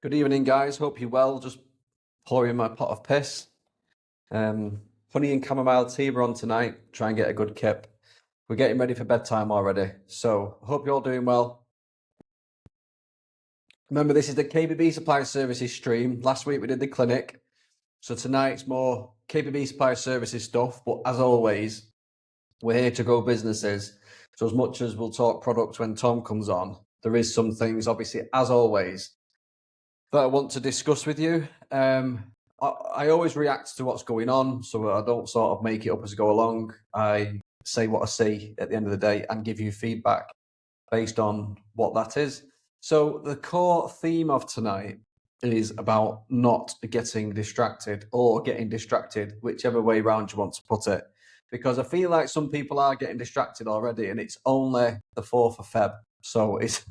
Good evening, guys. Hope you're well. Just pouring my pot of piss. Honey and chamomile tea we're on tonight. Try and get a good kip. We're getting ready for bedtime already. So hope you're all doing well. Remember, this is the KBB Supply Services stream. Last week we did the clinic. So tonight's more KBB Supply Services stuff. But as always, we're here to grow businesses. So as much as we'll talk products when Tom comes on, there is some things, obviously, as always, that I want to discuss with you. I always react to what's going on, so I don't sort of make it up as I go along. I say what I see at the end of the day and give you feedback based on what that is. So the core theme of tonight is about not getting distracted or getting distracted, whichever way round you want to put it. Because I feel like some people are getting distracted already, and it's only the 4th of Feb. So it's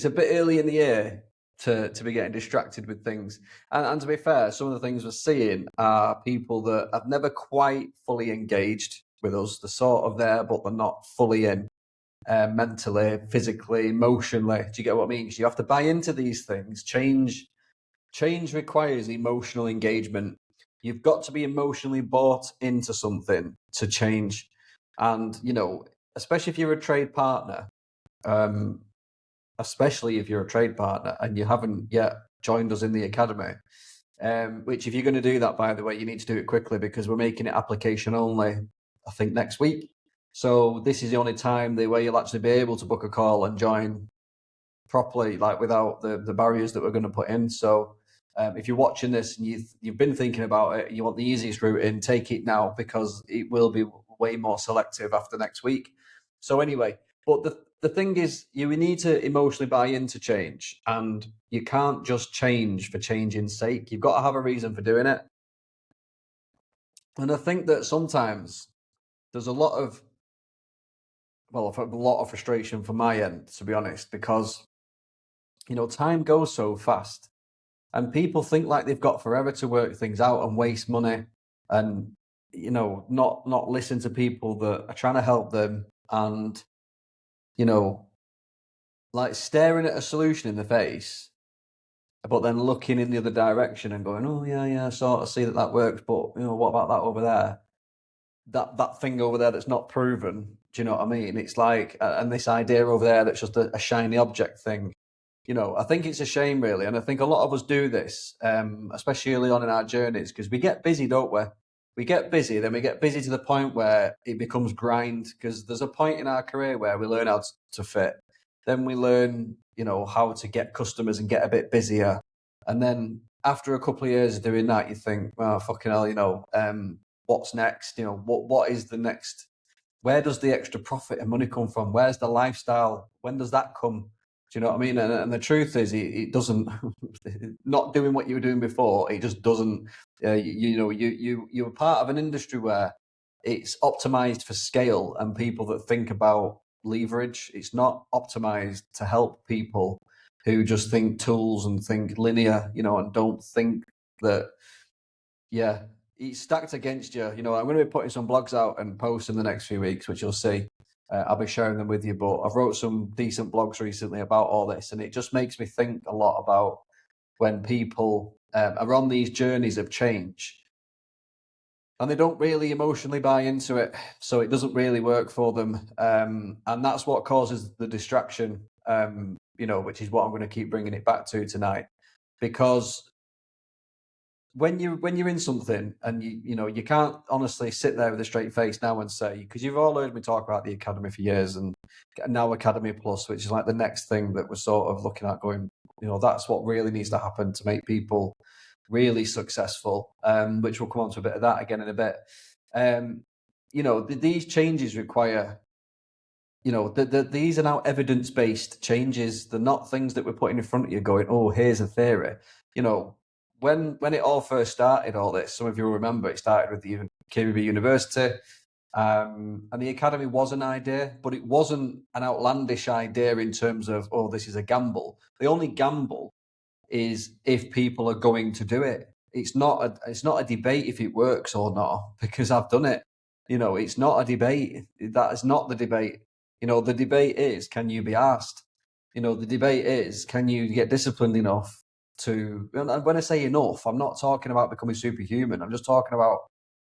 a bit early in the year to be getting distracted with things. And to be fair, some of the things we're seeing are people that have never quite fully engaged with us. They're sort of there, but they're not fully in mentally, physically, emotionally. Do you get what I mean? Because you have to buy into these things. Change requires emotional engagement. You've got to be emotionally bought into something to change. And, especially if you're a trade partner, and you haven't yet joined us in the academy, which if you're going to do that, by the way, you need to do it quickly because we're making it application only, I think, next week. So this is the only time where you'll actually be able to book a call and join properly, like without the barriers that we're going to put in. So if you're watching this and you've been thinking about it, you want the easiest route in, take it now because it will be way more selective after next week. So anyway, but the thing is, you need to emotionally buy into change, and you can't just change for changing's sake. You've got to have a reason for doing it. And I think that sometimes there's a lot of frustration from my end, to be honest, because, time goes so fast and people think like they've got forever to work things out and waste money and, not listen to people that are trying to help them and, like staring at a solution in the face, but then looking in the other direction and going, oh, yeah, I sort of see that works, but, what about that over there? That thing over there that's not proven, do you know what I mean? It's like, and this idea over there that's just a shiny object thing. I think it's a shame, really. And I think a lot of us do this, especially early on in our journeys, because we get busy, don't we? We get busy, then we get busy to the point where it becomes grind, because there's a point in our career where we learn how to fit. Then we learn, how to get customers and get a bit busier. And then after a couple of years of doing that, you think, well, fucking hell, what's next? What is the next? Where does the extra profit and money come from? Where's the lifestyle? When does that come? Do you know what I mean? And the truth is, it doesn't. Not doing what you were doing before, it just doesn't. You're part of an industry where it's optimized for scale and people that think about leverage. It's not optimized to help people who just think tools and think linear, and don't think that. Yeah, it's stacked against you. I'm going to be putting some blogs out and posts in the next few weeks, which you'll see. I'll be sharing them with you, but I've wrote some decent blogs recently about all this, and it just makes me think a lot about when people are on these journeys of change and they don't really emotionally buy into it, so it doesn't really work for them, and that's what causes the distraction, which is what I'm going to keep bringing it back to tonight, because when you're in something and you can't honestly sit there with a straight face now and say, because you've all heard me talk about the academy for years and now Academy Plus, which is like the next thing that we're sort of looking at going, that's what really needs to happen to make people really successful, which we'll come on to a bit of that again in a bit. These changes require, these are now evidence-based changes. They're not things that we're putting in front of you going, oh, here's a theory. When it all first started, all this, some of you will remember, it started with the KBB University, and the academy was an idea, but it wasn't an outlandish idea in terms of, oh, this is a gamble. The only gamble is if people are going to do it. It's not a debate if it works or not, because I've done it. It's not a debate. That is not the debate. The debate is, can you be asked? The debate is, can you get disciplined enough to, and when I say enough, I'm not talking about becoming superhuman. I'm just talking about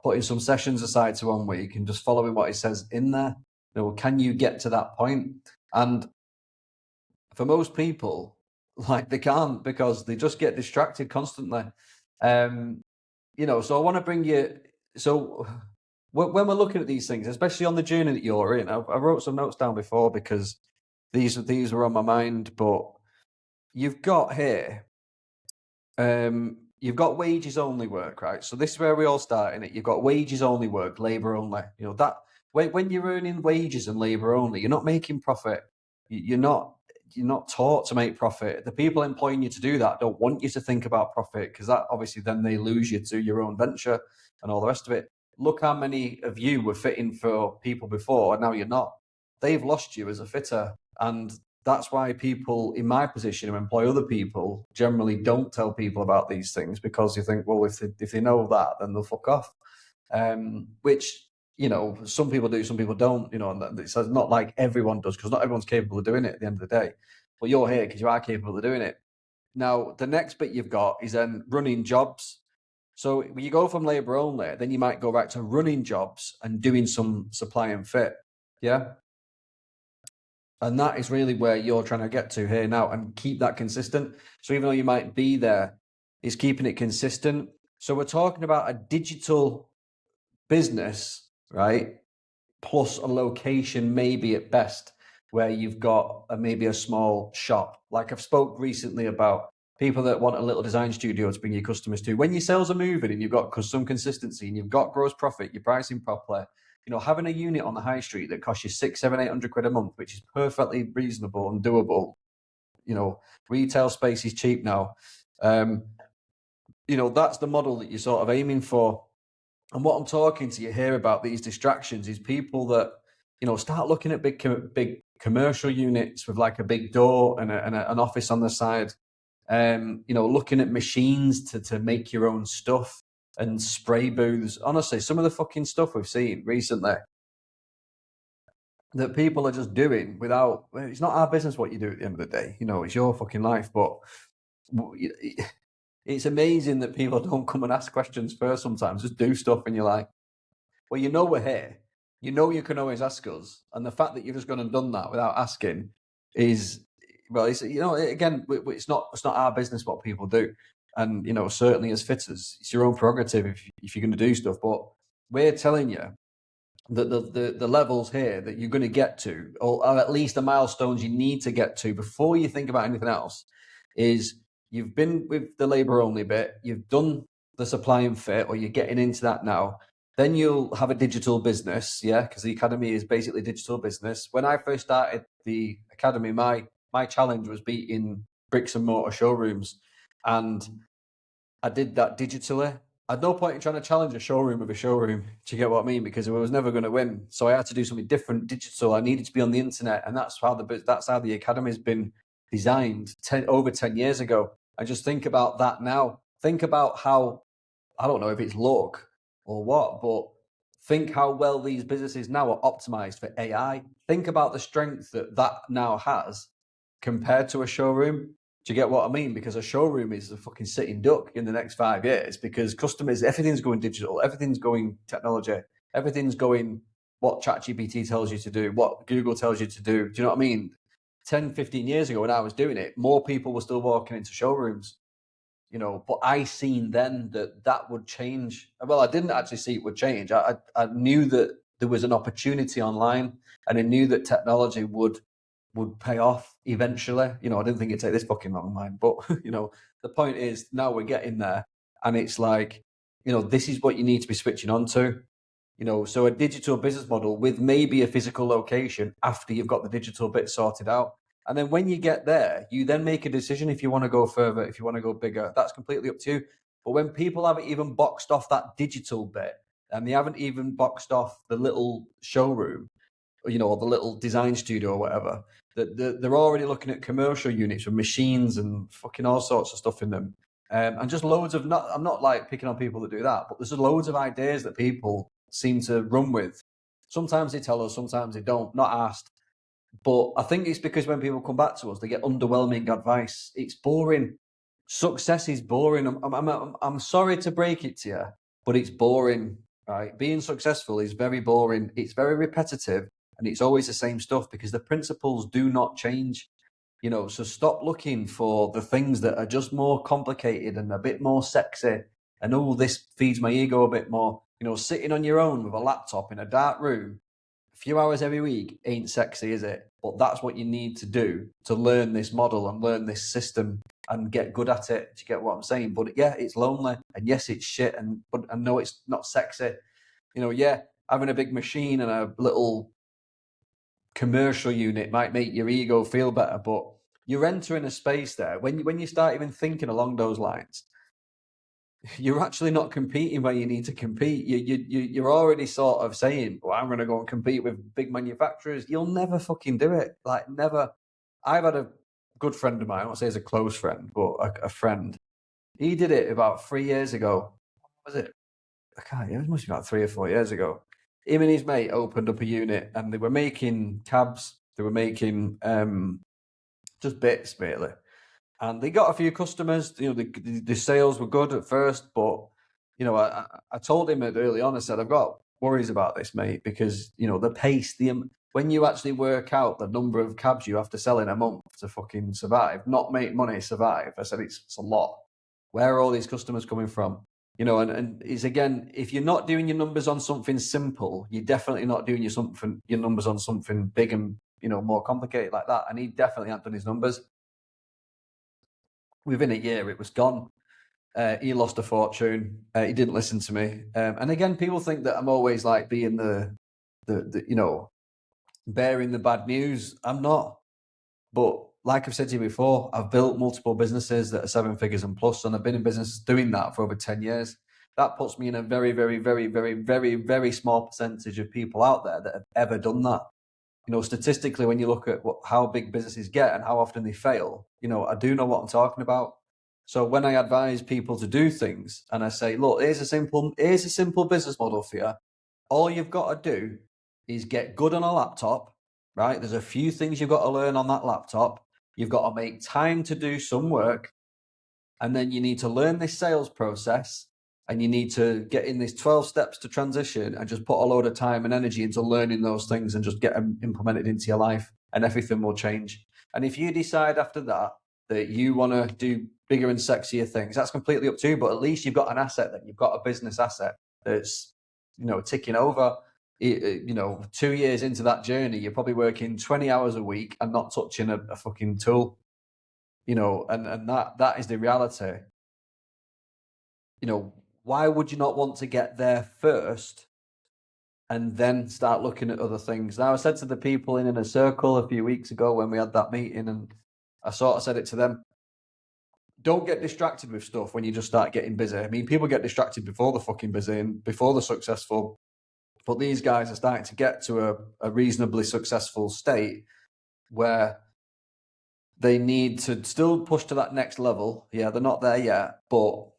putting some sessions aside to 1 week and just following what it says in there. You know, can you get to that point? And for most people, like, they can't, because they just get distracted constantly. You know, so I want to bring you, so when we're looking at these things, especially on the journey that you're in, I wrote some notes down before because these were on my mind, but you've got here, you've got wages only work, right? So this is where we all start in it. You've got wages only work, labor only. You know, that when you're earning wages and labor only, you're not making profit. You're not taught to make profit. The people employing you to do that don't want you to think about profit, because that obviously then they lose you to your own venture and all the rest of it. Look how many of you were fitting for people before, and now you're not. They've lost you as a fitter, and that's why people in my position who employ other people generally don't tell people about these things, because you think, well, if they know that, then they'll fuck off. Which, you know, some people do, some people don't, you know, and it's not like everyone does, because not everyone's capable of doing it at the end of the day. But you're here because you are capable of doing it. Now, the next bit you've got is then running jobs. So when you go from labor only, then you might go back to running jobs and doing some supply and fit. Yeah. And that is really where you're trying to get to here now, and keep that consistent. So even though you might be there, is keeping it consistent. So we're talking about a digital business, right? Plus a location, maybe at best, where you've got maybe a small shop. Like I've spoke recently about people that want a little design studio to bring your customers to. When your sales are moving and you've got some consistency and you've got gross profit, you're pricing properly, you know, having a unit on the high street that costs you 600, 700, 800 quid a month, which is perfectly reasonable and doable. You know, retail space is cheap now. You know, that's the model that you're sort of aiming for. And what I'm talking to you here about these distractions is people that, you know, start looking at big commercial units with like a big door and an office on the side. You know, looking at machines to make your own stuff, and spray booths. Honestly, some of the fucking stuff we've seen recently that people are just doing without, it's not our business what you do at the end of the day. You know, it's your fucking life. But it's amazing that people don't come and ask questions first sometimes. Just do stuff and you're like, well, you know we're here. You know you can always ask us. And the fact that you've just gone and done that without asking is, well, it's, you know, again, it's not our business what people do. And, you know, certainly as fitters, it's your own prerogative if you're going to do stuff. But we're telling you that the levels here that you're going to get to, or at least the milestones you need to get to before you think about anything else, is you've been with the labor only bit, you've done the supply and fit, or you're getting into that now. Then you'll have a digital business, yeah, because the academy is basically digital business. When I first started the academy, my challenge was beating bricks and mortar showrooms, and I did that digitally. I had no point in trying to challenge a showroom with a showroom. Do you get what I mean? Because I was never going to win, so I had to do something different, digital. I needed to be on the internet, and that's how the academy's been designed over 10 years ago. I just think about that now. Think about how, I don't know if it's luck or what, but think how well these businesses now are optimized for AI. Think about the strength that now has compared to a showroom. Do you get what I mean? Because a showroom is a fucking sitting duck in the next 5 years, because customers, everything's going digital, everything's going technology, everything's going what ChatGPT tells you to do, what Google tells you to do. Do you know what I mean? 10, 15 years ago when I was doing it, more people were still walking into showrooms, you know, but I seen then that would change. Well, I didn't actually see it would change. I knew that there was an opportunity online, and I knew that technology would pay off eventually. You know, I didn't think it'd take this fucking long, mind, but you know, the point is now we're getting there, and it's like, you know, this is what you need to be switching on to. You know, so a digital business model with maybe a physical location after you've got the digital bit sorted out. And then when you get there, you then make a decision if you want to go further, if you want to go bigger. That's completely up to you. But when people haven't even boxed off that digital bit, and they haven't even boxed off the little showroom, you know, or the little design studio or whatever, they're already looking at commercial units with machines and fucking all sorts of stuff in them. And just loads of, I'm not like picking on people that do that, but there's loads of ideas that people seem to run with. Sometimes they tell us, sometimes they don't, not asked. But I think it's because when people come back to us, they get underwhelming advice. It's boring. success is boring. I'm sorry to break it to you, but it's boring, right? Being successful is very boring. It's very repetitive, and it's always the same stuff because the principles do not change. You know, so stop looking for the things that are just more complicated and a bit more sexy. And oh, this feeds my ego a bit more. You know, sitting on your own with a laptop in a dark room a few hours every week ain't sexy, is it? But that's what you need to do to learn this model and learn this system and get good at it. Do you get what I'm saying? But yeah, it's lonely, and yes, it's shit, but I know it's not sexy. You know, yeah, having a big machine and a little commercial unit might make your ego feel better, but you're entering a space there when you start even thinking along those lines. You're actually not competing where you need to compete. You're already sort of saying, well, I'm going to go and compete with big manufacturers. You'll never fucking do it. Like, never. I've had a good friend of mine, I won't say he's a close friend, but a friend. He did it about 3 years ago. What was it? I can't, it must be about 3 or 4 years ago. Him and his mate opened up a unit and they were making cabs. They were making just bits, basically. And they got a few customers. You know, the sales were good at first, but you know, I told him early on. I said, I've got worries about this, mate, because you know the pace, when you actually work out the number of cabs you have to sell in a month to fucking survive, not make money, survive. I said it's a lot. Where are all these customers coming from? You know, and it's again, if you're not doing your numbers on something simple, you're definitely not doing your numbers on something big and you know more complicated like that. And he definitely hadn't done his numbers. Within a year, it was gone. He lost a fortune. He didn't listen to me. And again, people think that I'm always like being the you know, bearing the bad news. I'm not. But like I've said to you before, I've built multiple businesses that are 7 figures and plus, and I've been in business doing that for over 10 years. That puts me in a very, very, very, very, very, very small percentage of people out there that have ever done that. You know, statistically, when you look at how big businesses get and how often they fail, you know, I do know what I'm talking about. So when I advise people to do things and I say, look, here's a simple business model for you. All you've got to do is get good on a laptop, right? There's a few things you've got to learn on that laptop. You've got to make time to do some work. And then you need to learn this sales process and you need to get in these 12 steps to transition and just put a load of time and energy into learning those things and just get them implemented into your life and everything will change. And if you decide after that that you want to do bigger and sexier things, that's completely up to you. But at least you've got an asset, that you've got a business asset that's, you know, ticking over. You know, 2 years into that journey, you're probably working 20 hours a week and not touching a fucking tool. You know, and that is the reality. You know, why would you not want to get there first and then start looking at other things? Now, I said to the people in a circle a few weeks ago when we had that meeting, and I sort of said it to them, don't get distracted with stuff when you just start getting busy. I mean, people get distracted before they're fucking busy and before they're successful. But these guys are starting to get to a reasonably successful state where they need to still push to that next level. Yeah, they're not there yet, but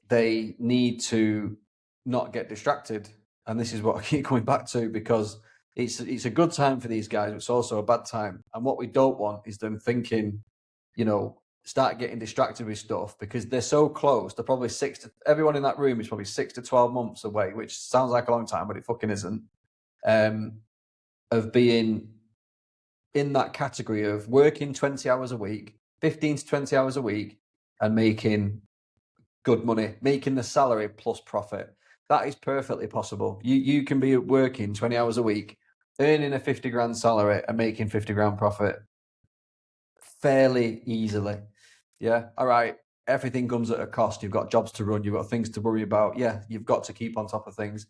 they need to not get distracted. And this is what I keep coming back to, because it's a good time for these guys. It's also a bad time. And what we don't want is them thinking, you know, start getting distracted with stuff, because they're so close. They're probably everyone in that room is probably 6 to 12 months away, which sounds like a long time, but it fucking isn't, of being in that category of working 20 hours a week, 15 to 20 hours a week, and making good money, making the salary plus profit. That is perfectly possible. You can be working 20 hours a week, earning a 50 grand salary and making 50 grand profit fairly easily. Yeah. All right. Everything comes at a cost. You've got jobs to run. You've got things to worry about. Yeah. You've got to keep on top of things.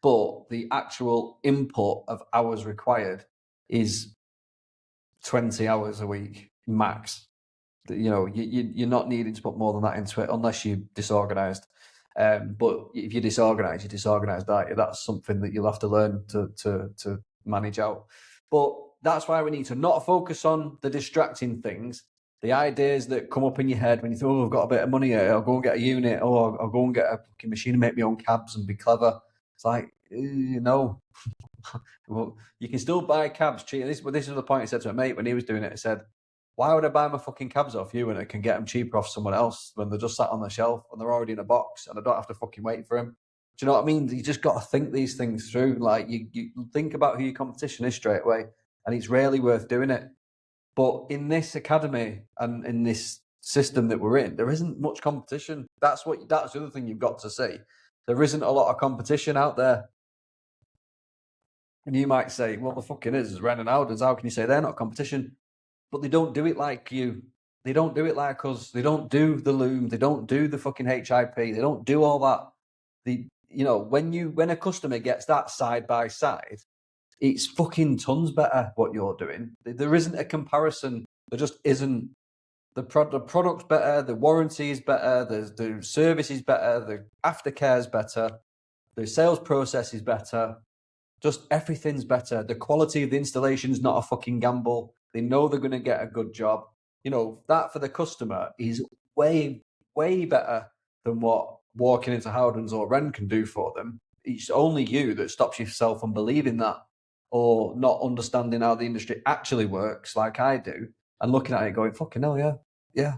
But the actual input of hours required is 20 hours a week max. You know, you're not needing to put more than that into it unless you're disorganized. But if you're disorganized, you're disorganized, aren't you? That's something that you'll have to learn to manage out. But that's why we need to not focus on the distracting things, the ideas that come up in your head when you think, oh, I've got a bit of money here, I'll go and get a unit, or I'll go and get a fucking machine and make my own cabs and be clever. It's like, no. Well, you can still buy cabs cheap. This is the point I said to a mate when he was doing it. I said, Why would I buy my fucking cabs off you when I can get them cheaper off someone else when they're just sat on the shelf and they're already in a box and I don't have to fucking wait for them? Do you know what I mean? You just got to think these things through. Like you think about who your competition is straight away, and it's rarely worth doing it. But in this academy and in this system that we're in, there isn't much competition. That's the other thing you've got to see. There isn't a lot of competition out there. And you might say, well, the fucking is Ren and Howdens. How can you say they're not competition? But they don't do it like you. They don't do it like us. They don't do the loom. They don't do the fucking HIP. They don't do all that. When a customer gets that side by side, it's fucking tons better what you're doing. There isn't a comparison. There just isn't. The product's better. The warranty is better. The service is better. The aftercare is better. The sales process is better. Just everything's better. The quality of the installation is not a fucking gamble. They know they're going to get a good job. That for the customer is way, way better than what walking into Howdens or Wren can do for them. It's only you that stops yourself from believing that or not understanding how the industry actually works like I do and looking at it going, fucking hell, yeah.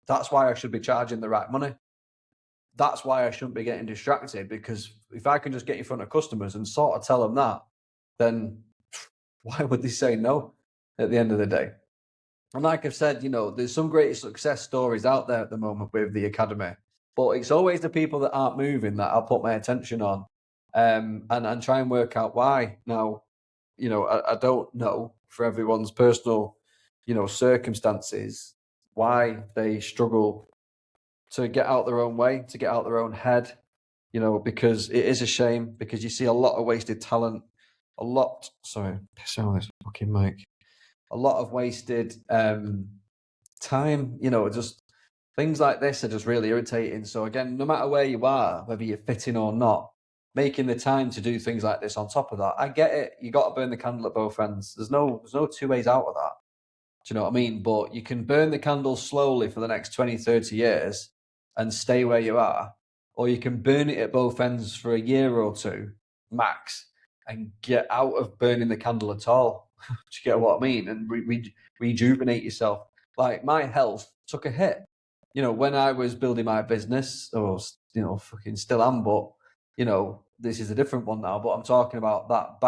That's why I should be charging the right money. That's why I shouldn't be getting distracted, because if I can just get in front of customers and sort of tell them that, then why would they say no at the end of the day? And like I've said, there's some great success stories out there at the moment with the academy, but it's always the people that aren't moving that I'll put my attention on and try and work out why. Now, I don't know for everyone's personal, circumstances, why they struggle to get out their own way, to get out their own head, because it is a shame, because you see a lot of wasted talent, a lot of wasted time, just things like this are just really irritating. So again, no matter where you are, whether you're fitting or not, making the time to do things like this on top of that, I get it. You got to burn the candle at both ends. There's no two ways out of that. Do you know what I mean? But you can burn the candle slowly for the next 20, 30 years and stay where you are, or you can burn it at both ends for a year or two max and get out of burning the candle at all. Do you get what I mean? And rejuvenate yourself. Like, my health took a hit, when I was building my business, or fucking still am, but this is a different one now. But I'm talking about that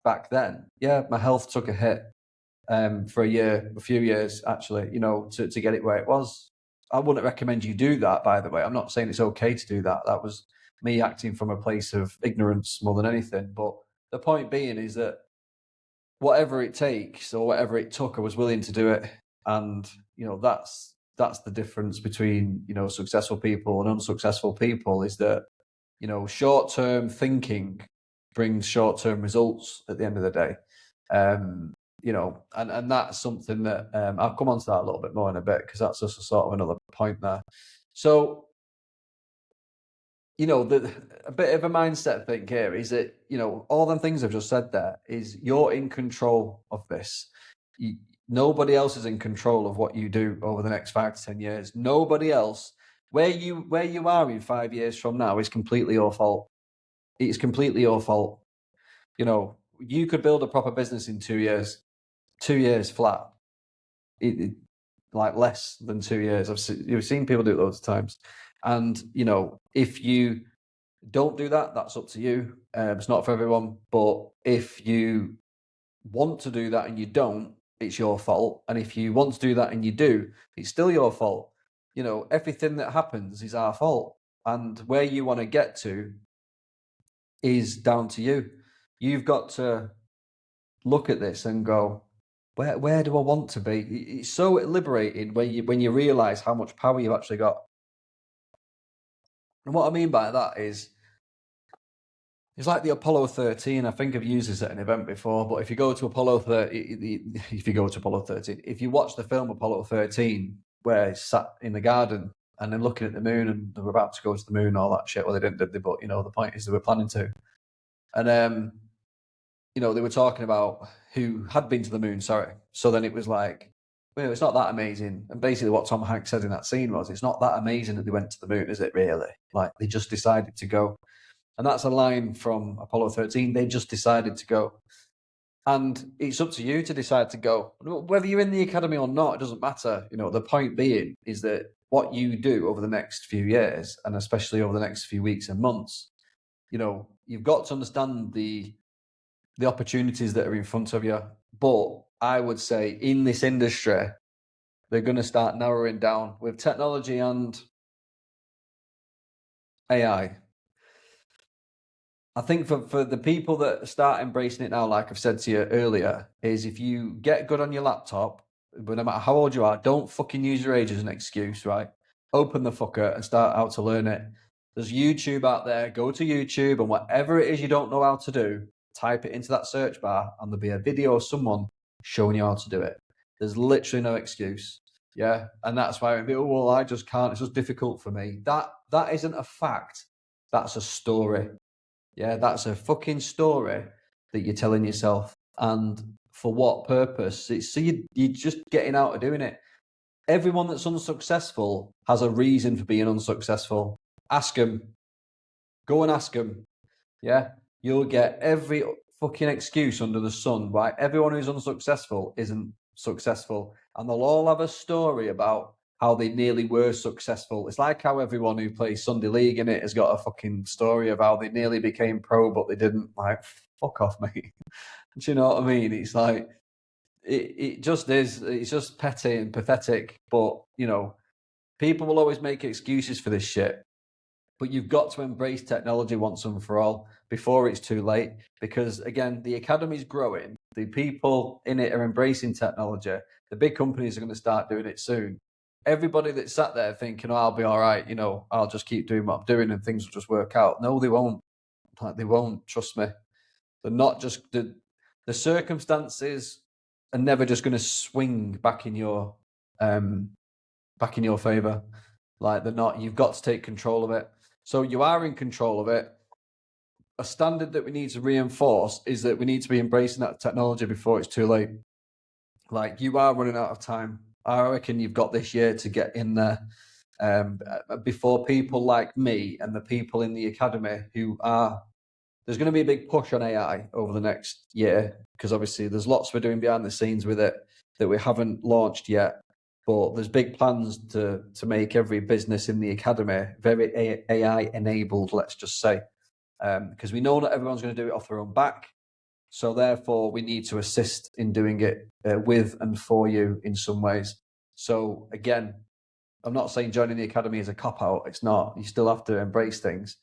back then. Yeah, my health took a hit for a few years actually, to get it where it was. I wouldn't recommend you do that, by the way. I'm not saying it's okay to do that. That was me acting from a place of ignorance more than anything. But the point being is that whatever it takes or whatever it took, I was willing to do it. And, that's the difference between, successful people and unsuccessful people, is that, short-term thinking brings short-term results at the end of the day. And that's something that I'll come on to that a little bit more in a bit, because that's just a sort of another point there. So, a bit of a mindset thing here is that, all them things I've just said there is you're in control of this. Nobody else is in control of what you do over the next 5 to 10 years. Nobody else. Where you are in 5 years from now is completely your fault. It's completely your fault. You could build a proper business in 2 years. 2 years flat, like less than 2 years. You've seen people do it loads of times. And, if you don't do that, that's up to you. It's not for everyone. But if you want to do that and you don't, it's your fault. And if you want to do that and you do, it's still your fault. Everything that happens is our fault. And where you want to get to is down to you. You've got to look at this and go, where do I want to be? It's so liberating when you realize how much power you've actually got. And what I mean by that is, it's like the Apollo 13. I think I've used this at an event before, but if you go to Apollo 13, if you watch the film Apollo 13, where it's sat in the garden and then looking at the moon and they were about to go to the moon and all that shit. Well, they didn't, did they? But, the point is they were planning to. And, they were talking about who had been to the moon, sorry. So then it was like, well, it's not that amazing. And basically what Tom Hanks said in that scene was, it's not that amazing that they went to the moon, is it really? Like, they just decided to go. And that's a line from Apollo 13. They just decided to go. And it's up to you to decide to go. Whether you're in the academy or not, it doesn't matter. You know, the point being is that what you do over the next few years, and especially over the next few weeks and months, you know, you've got to understand the opportunities that are in front of you. But I would say in this industry, they're going to start narrowing down with technology and AI. I think for the people that start embracing it now, like I've said to you earlier, is if you get good on your laptop, but no matter how old you are, don't fucking use your age as an excuse, right? Open the fucker and start out to learn it. There's YouTube out there. Go to YouTube and whatever it is you don't know how to do, type it into that search bar and there'll be a video of someone showing you how to do it. There's literally no excuse. Yeah. And that's why I'd be, oh, well, I just can't. It's just difficult for me. That isn't a fact. That's a story. Yeah, that's a fucking story that you're telling yourself. And for what purpose? So you're just getting out of doing it. Everyone that's unsuccessful has a reason for being unsuccessful. Ask them. Go and ask them. Yeah, you'll get every fucking excuse under the sun why everyone who's unsuccessful isn't successful. And they'll all have a story about how they nearly were successful. It's like how everyone who plays Sunday League in it has got a fucking story of how they nearly became pro, but they didn't. Like, fuck off, mate. Do you know what I mean? It's like, it just is. It's just petty and pathetic. But, you know, people will always make excuses for this shit. But you've got to embrace technology once and for all before it's too late. Because, again, the academy's growing. The people in it are embracing technology. The big companies are going to start doing it soon. Everybody that sat there thinking, oh, I'll be all right, you know, I'll just keep doing what I'm doing and things will just work out. No, they won't. Like, they won't. Trust me. They're not just the circumstances are never just going to swing back in your favor. Like, they're not. You've got to take control of it. So you are in control of it. A standard that we need to reinforce is that we need to be embracing that technology before it's too late. Like, you are running out of time. I reckon you've got this year to get in there before people like me and the people in the academy who are. There's going to be a big push on AI over the next year because obviously there's lots we're doing behind the scenes with it that we haven't launched yet. But there's big plans to make every business in the academy very AI enabled, let's just say, because we know not everyone's going to do it off their own back. So therefore, we need to assist in doing it with and for you in some ways. So again, I'm not saying joining the academy is a cop-out. It's not. You still have to embrace things.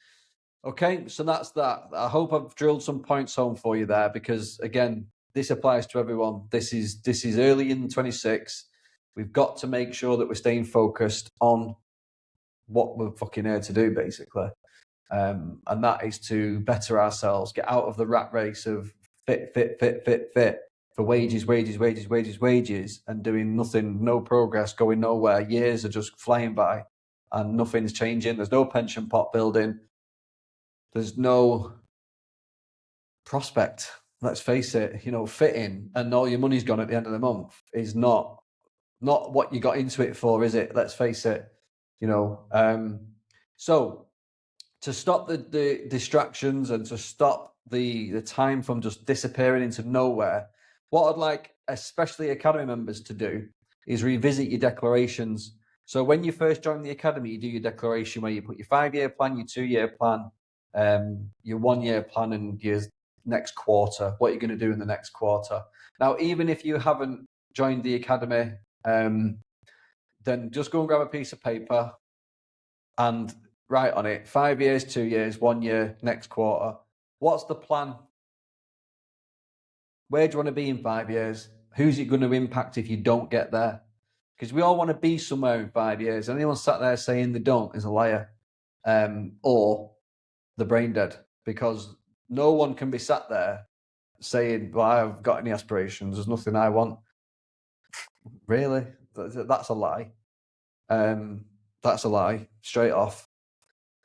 Okay, so that's that. I hope I've drilled some points home for you there because, again, this applies to everyone. This is early in 26. We've got to make sure that we're staying focused on what we're fucking here to do, basically. And that is to better ourselves, get out of the rat race of fit for wages, and doing nothing, no progress, going nowhere. Years are just flying by and nothing's changing. There's no pension pot building. There's no prospect. Let's face it, you know, fitting and all your money's gone at the end of the month is not what you got into it for, is it? Let's face it, you know. So to stop the distractions and to stop the time from just disappearing into nowhere, what I'd like especially academy members to do is revisit your declarations. So when you first join the academy, you do your declaration where you put your 5-year plan, your 2-year plan, your 1-year plan, and your next quarter, what you're going to do in the next quarter. Now, even if you haven't joined the academy, then just go and grab a piece of paper and write on it 5 years, 2 years, 1 year, next quarter. What's the plan? Where do you want to be in 5 years? Who's it going to impact if you don't get there? Because we all want to be somewhere in 5 years. Anyone sat there saying they don't is a liar, or the brain dead, because no one can be sat there saying, well, I haven't got any aspirations. There's nothing I want. Really? That's a lie. That's a lie, straight off.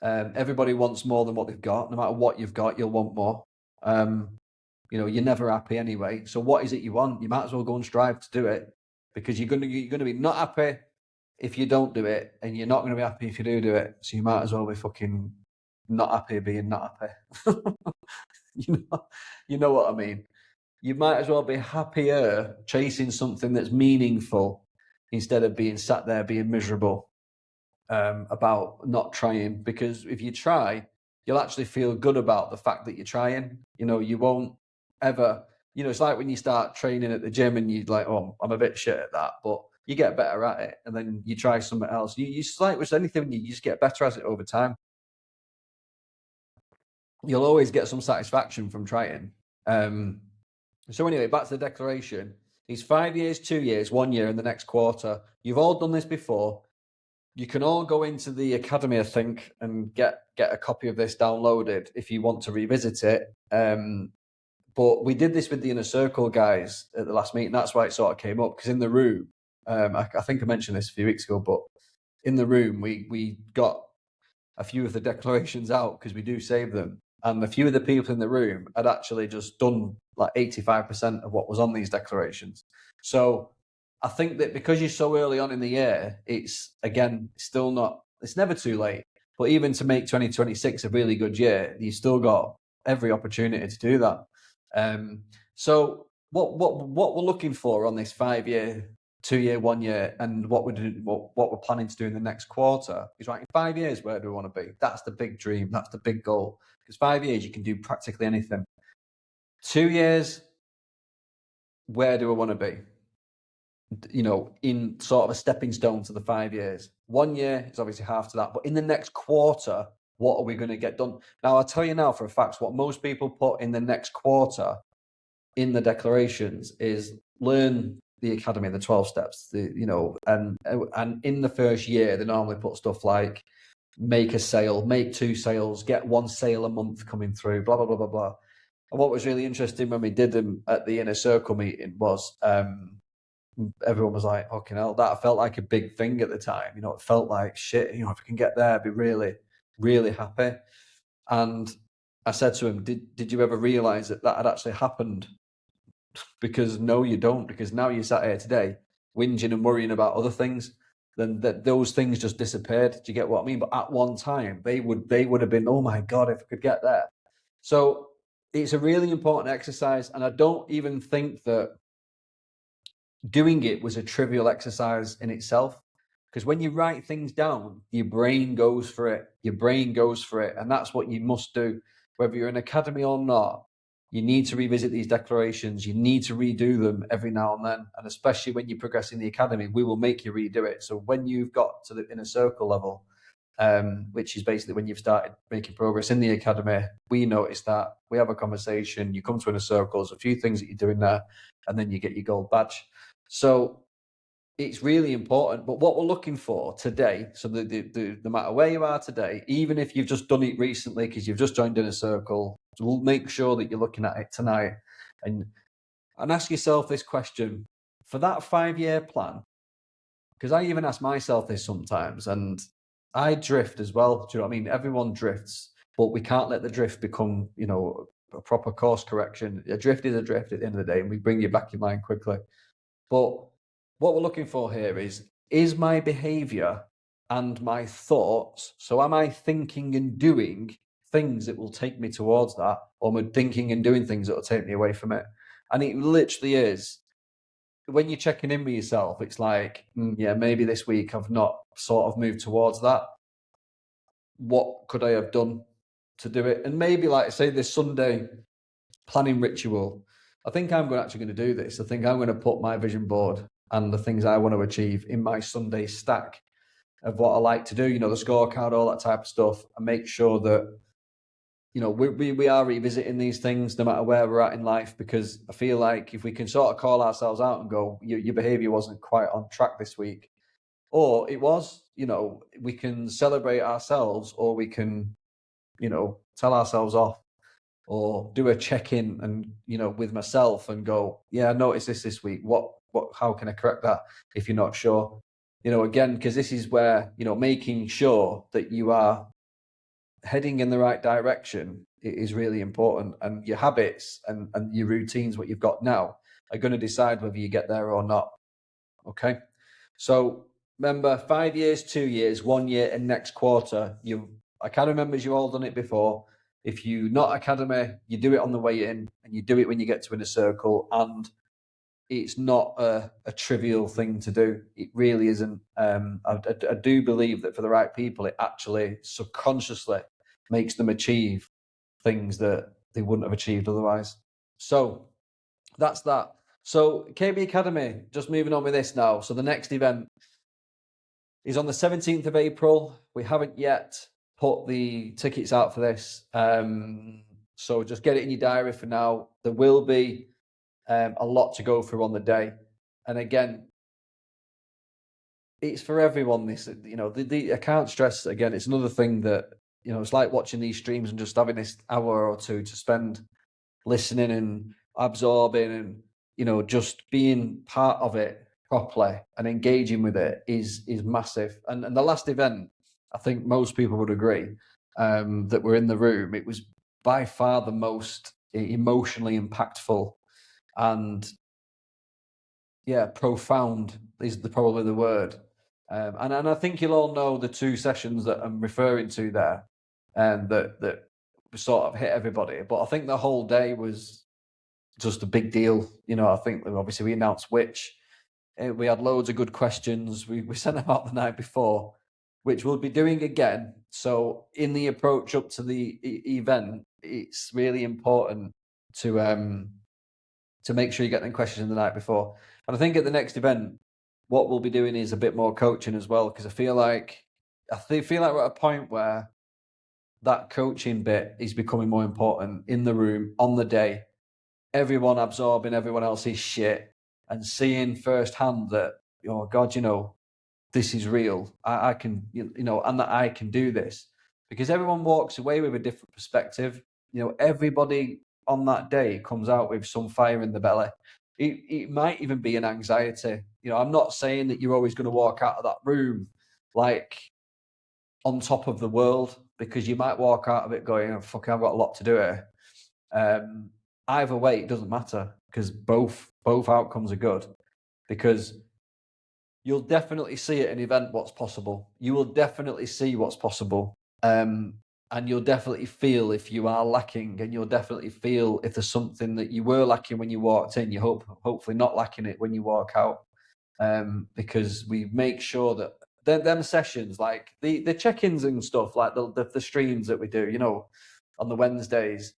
Everybody wants more than what they've got. No matter what you've got, you'll want more. You know, you're never happy anyway. So what is it you want? You might as well go and strive to do it, because you're going to be not happy if you don't do it, and you're not going to be happy if you do it. So you might as well be fucking not happy being not happy. You know what I mean? you might as well be happier chasing something that's meaningful instead of being sat there being miserable about not trying. Because if you try, you'll actually feel good about the fact that you're trying. You know, you won't ever, you know, it's like when you start training at the gym and you're like, oh, I'm a bit shit at that, but you get better at it, and then you try something else. You like with anything, you just get better at it over time. You'll always get some satisfaction from trying. So anyway, back to the declaration. It's 5 years, 2 years, 1 year, and the next quarter. You've all done this before. You can all go into the academy, I think, and get a copy of this downloaded if you want to revisit it. But we did this with the Inner Circle guys at the last meeting. That's why it sort of came up, because in the room, I think I mentioned this a few weeks ago, but in the room, we got a few of the declarations out because we do save them. And a few of the people in the room had actually just done like 85% of what was on these declarations. So I think that because you're so early on in the year, it's, again, still not, it's never too late. But even to make 2026 a really good year, you've still got every opportunity to do that. So what we're looking for on this 5 year, 2 year, 1 year, and what we're planning to do in the next quarter is, right, in 5 years, where do we want to be? That's the big dream. That's the big goal. Because 5 years, you can do practically anything. 2 years, where do we want to be? You know, in sort of a stepping stone to the 5 years. 1 year is obviously half to that. But in the next quarter, what are we going to get done? Now, I'll tell you now for a fact, what most people put in the next quarter in the declarations is learn the academy, the 12 steps, you know, and in the first year, they normally put stuff like make a sale, make 2 sales, get 1 sale a month coming through, blah, blah, blah, blah, blah. And what was really interesting when we did them at the Inner Circle meeting was everyone was like, fucking hell, that felt like a big thing at the time. You know, it felt like shit, you know, if I can get there, I'd be really, really happy. And I said to him, did you ever realize that had actually happened? Because no, you don't, because now you're sat here today whinging and worrying about other things, then those things just disappeared. Do you get what I mean? But at one time, they would have been, oh my God, if I could get there. So it's a really important exercise. And I don't even think that doing it was a trivial exercise in itself. Because when you write things down, your brain goes for it. Your brain goes for it. And that's what you must do. Whether you're in academy or not, you need to revisit these declarations. You need to redo them every now and then. And especially when you progress in the academy, we will make you redo it. So when you've got to the Inner Circle level, which is basically when you've started making progress in the academy, we notice that, we have a conversation, you come to Inner Circle, there's a few things that you're doing there, and then you get your gold badge. So it's really important. But what we're looking for today, so no matter where you are today, even if you've just done it recently because you've just joined Inner Circle, we'll make sure that you're looking at it tonight and ask yourself this question. For that 5 year plan, because I even ask myself this sometimes, and I drift as well. Do you know what I mean? Everyone drifts, but we can't let the drift become, you know, a proper course correction. A drift is a drift at the end of the day, and we bring you back in line quickly. But what we're looking for here is my behavior and my thoughts. So am I thinking and doing things that will take me towards that, or am I thinking and doing things that will take me away from it? And it literally is. When you're checking in with yourself, it's like, yeah, maybe this week I've not sort of moved towards that. What could I have done to do it? And maybe, like, say, this Sunday planning ritual, I think I'm actually going to do this. I think I'm going to put my vision board and the things I want to achieve in my Sunday stack of what I like to do, you know, the scorecard, all that type of stuff, and make sure that, you know, we are revisiting these things no matter where we're at in life, because I feel like if we can sort of call ourselves out and go, your behavior wasn't quite on track this week, or it was, you know, we can celebrate ourselves, or we can, you know, tell ourselves off, or do a check-in and, you know, with myself and go, yeah, I noticed this week. How can I correct that if you're not sure? You know, again, because this is where, you know, making sure that you are heading in the right direction is really important. And your habits and your routines, what you've got now, are going to decide whether you get there or not. Okay. So remember, 5 years, 2 years, 1 year, and next quarter, I can't remember, you all done it before. If you're not academy, you do it on the way in, and you do it when you get to inner circle, and it's not a trivial thing to do. It really isn't. I do believe that for the right people, it actually subconsciously makes them achieve things that they wouldn't have achieved otherwise. So that's that. So KB Academy, just moving on with this now. So the next event is on the 17th of April. We haven't yet put the tickets out for this. So just get it in your diary for now. There will be a lot to go through on the day. And again, it's for everyone. This, I can't stress again. It's another thing that, it's like watching these streams and just having this hour or two to spend listening and absorbing and, just being part of it properly and engaging with it is massive. And the last event, I think most people would agree, that were in the room, it was by far the most emotionally impactful and profound is probably the word. And I think you'll all know the two sessions that I'm referring to there, that sort of hit everybody. But I think the whole day was just a big deal. I think obviously we announced which. We had loads of good questions. We sent them out the night before, which we'll be doing again. So in the approach up to the event, it's really important to make sure you get them questions the night before. And I think at the next event, what we'll be doing is a bit more coaching as well, because I feel like we're at a point where that coaching bit is becoming more important in the room, on the day, everyone absorbing everyone else's shit and seeing firsthand that, oh God, this is real. I can, and that I can do this, because everyone walks away with a different perspective. Everybody on that day comes out with some fire in the belly. It might even be an anxiety. I'm not saying that you're always going to walk out of that room like on top of the world, because you might walk out of it going, oh, fuck, I've got a lot to do here. Either way, it doesn't matter, because both outcomes are good, because you'll definitely see at an event what's possible. You will definitely see what's possible. And you'll definitely feel if you are lacking, and you'll definitely feel if there's something that you were lacking when you walked in, you hopefully not lacking it when you walk out. Because we make sure that them sessions, like the check-ins and stuff, like the streams that we do, on the Wednesdays,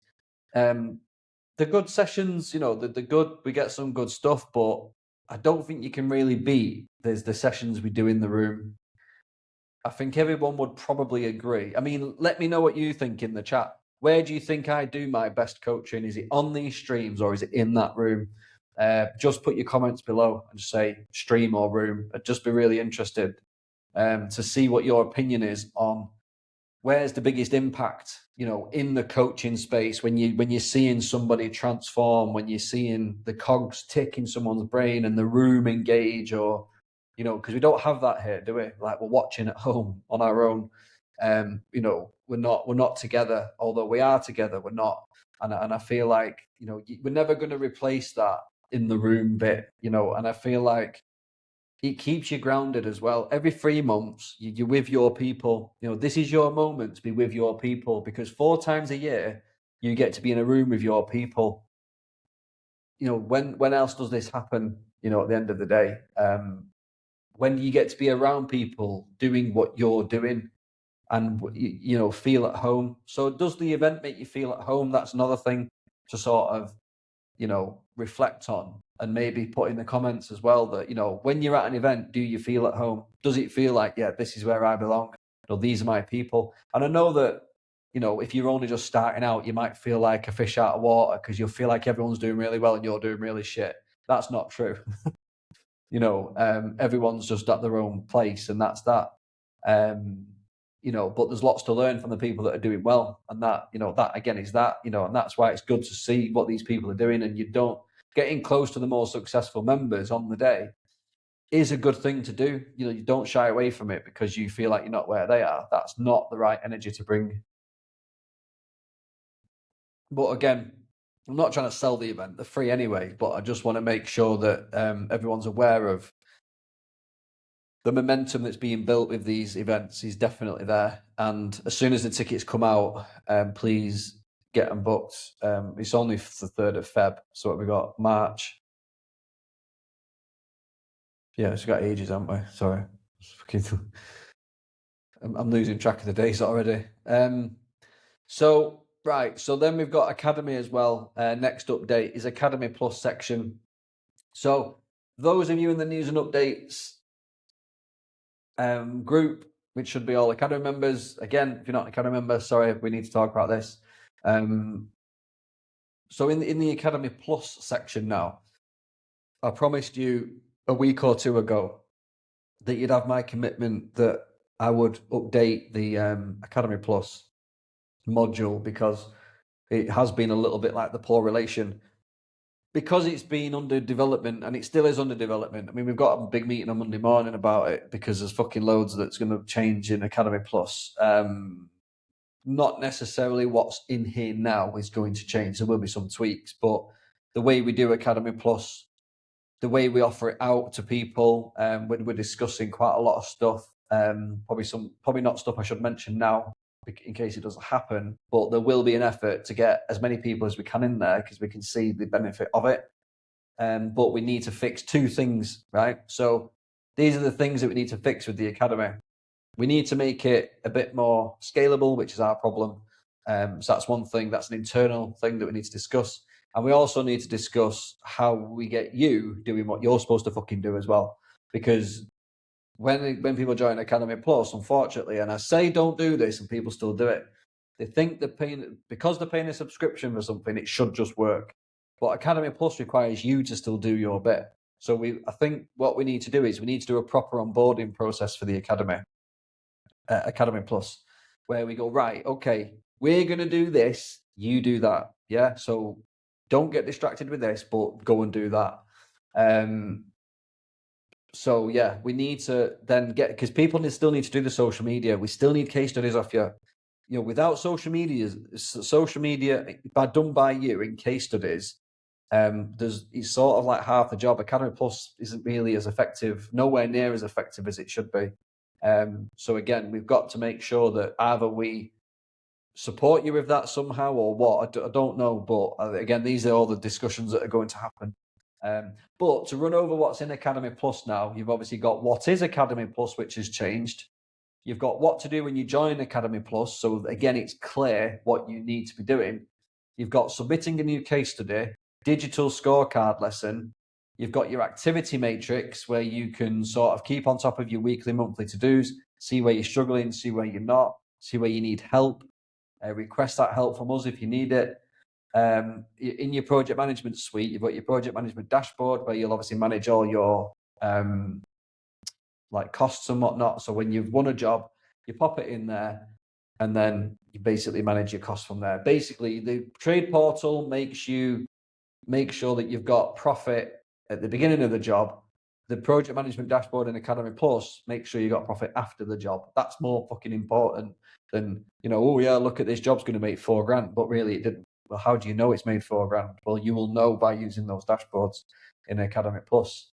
the good sessions, the good, we get some good stuff, but I don't think you can really beat the sessions we do in the room. I think everyone would probably agree. I mean, let me know what you think in the chat. Where do you think I do my best coaching? Is it on these streams or is it in that room? Just put your comments below and just say stream or room. I'd just be really interested to see what your opinion is on where's the biggest impact, in the coaching space, when you're seeing somebody transform, when you're seeing the cogs tick in someone's brain and the room engage, or because we don't have that here, do we? Like, we're watching at home on our own. We're not together, although we are together, we're not. And I feel like, we're never going to replace that in the room bit, and I feel like it keeps you grounded as well. Every 3 months, you're with your people. This is your moment to be with your people, because 4 times a year, you get to be in a room with your people. When else does this happen, at the end of the day? When you get to be around people doing what you're doing and, feel at home. So does the event make you feel at home? That's another thing to sort of, reflect on, and maybe put in the comments as well that, when you're at an event, do you feel at home? Does it feel like, yeah, this is where I belong? These are my people. And I know that, if you're only just starting out, you might feel like a fish out of water, because you'll feel like everyone's doing really well and you're doing really shit. That's not true. Everyone's just at their own place, and that's that. But there's lots to learn from the people that are doing well, and that, that again is that, and that's why it's good to see what these people are doing. And you don't getting close to the more successful members on the day is a good thing to do. You don't shy away from it because you feel like you're not where they are. That's not the right energy to bring. But again, I'm not trying to sell the event. They're free anyway, but I just want to make sure that everyone's aware of the momentum that's being built with these events is definitely there. And as soon as the tickets come out, please get them booked. It's only the 3rd of Feb. So what we got? March. Yeah, it's got ages, haven't we? Sorry. I'm losing track of the days already. So then we've got Academy as well. Next update is Academy Plus section. So those of you in the news and updates group, which should be all Academy members, again, if you're not an Academy member, sorry, we need to talk about this. So in the Academy Plus section now, I promised you a week or two ago that you'd have my commitment that I would update the Academy Plus module, because it has been a little bit like the poor relation, because it's been under development, and it still is under development. I mean, we've got a big meeting on Monday morning about it, because there's fucking loads that's going to change in Academy Plus. Not necessarily what's in here now is going to change. There will be some tweaks, but the way we do Academy Plus, the way we offer it out to people, we're discussing quite a lot of stuff. Probably not stuff I should mention now in case it doesn't happen, but there will be an effort to get as many people as we can in there, because we can see the benefit of it. But we need to fix 2 things, right? So these are the things that we need to fix with the Academy. We need to make it a bit more scalable, which is our problem. So that's one thing. That's an internal thing that we need to discuss. And we also need to discuss how we get you doing what you're supposed to fucking do as well. Because when people join Academy Plus, unfortunately, and I say don't do this and people still do it, they think because they're paying a subscription for something, it should just work. But Academy Plus requires you to still do your bit. So I think what we need to do is we need to do a proper onboarding process for the Academy Plus, where we go, right, okay, we're going to do this, you do that. Yeah. So don't get distracted with this, but go and do that. So yeah, we need to then because people still need to do the social media. We still need case studies off you. You know, without social media done by you in case studies, it's sort of like half the job. Academy Plus isn't really as effective, nowhere near as effective as it should be. So again, we've got to make sure that either we support you with that somehow or what. I don't know, but again, these are all the discussions that are going to happen. But to run over what's in Academy Plus now, you've obviously got what is Academy Plus, which has changed. You've got what to do when you join Academy Plus. So again, it's clear what you need to be doing. You've got submitting a new case study, digital scorecard lesson. You've got your activity matrix, where you can sort of keep on top of your weekly, monthly to-dos, see where you're struggling, see where you're not, see where you need help, request that help from us if you need it. In your project management suite, you've got your project management dashboard, where you'll obviously manage all your like costs and whatnot. So when you've won a job, you pop it in there, and then you basically manage your costs from there. Basically, the trade portal makes sure that you've got profit at the beginning of the job. The project management dashboard in Academy Plus makes sure you got profit after the job. That's more fucking important than, oh yeah, look at this job's going to make $4,000, but really it didn't. Well, how do you know it's made $4,000? Well, you will know by using those dashboards in Academy Plus.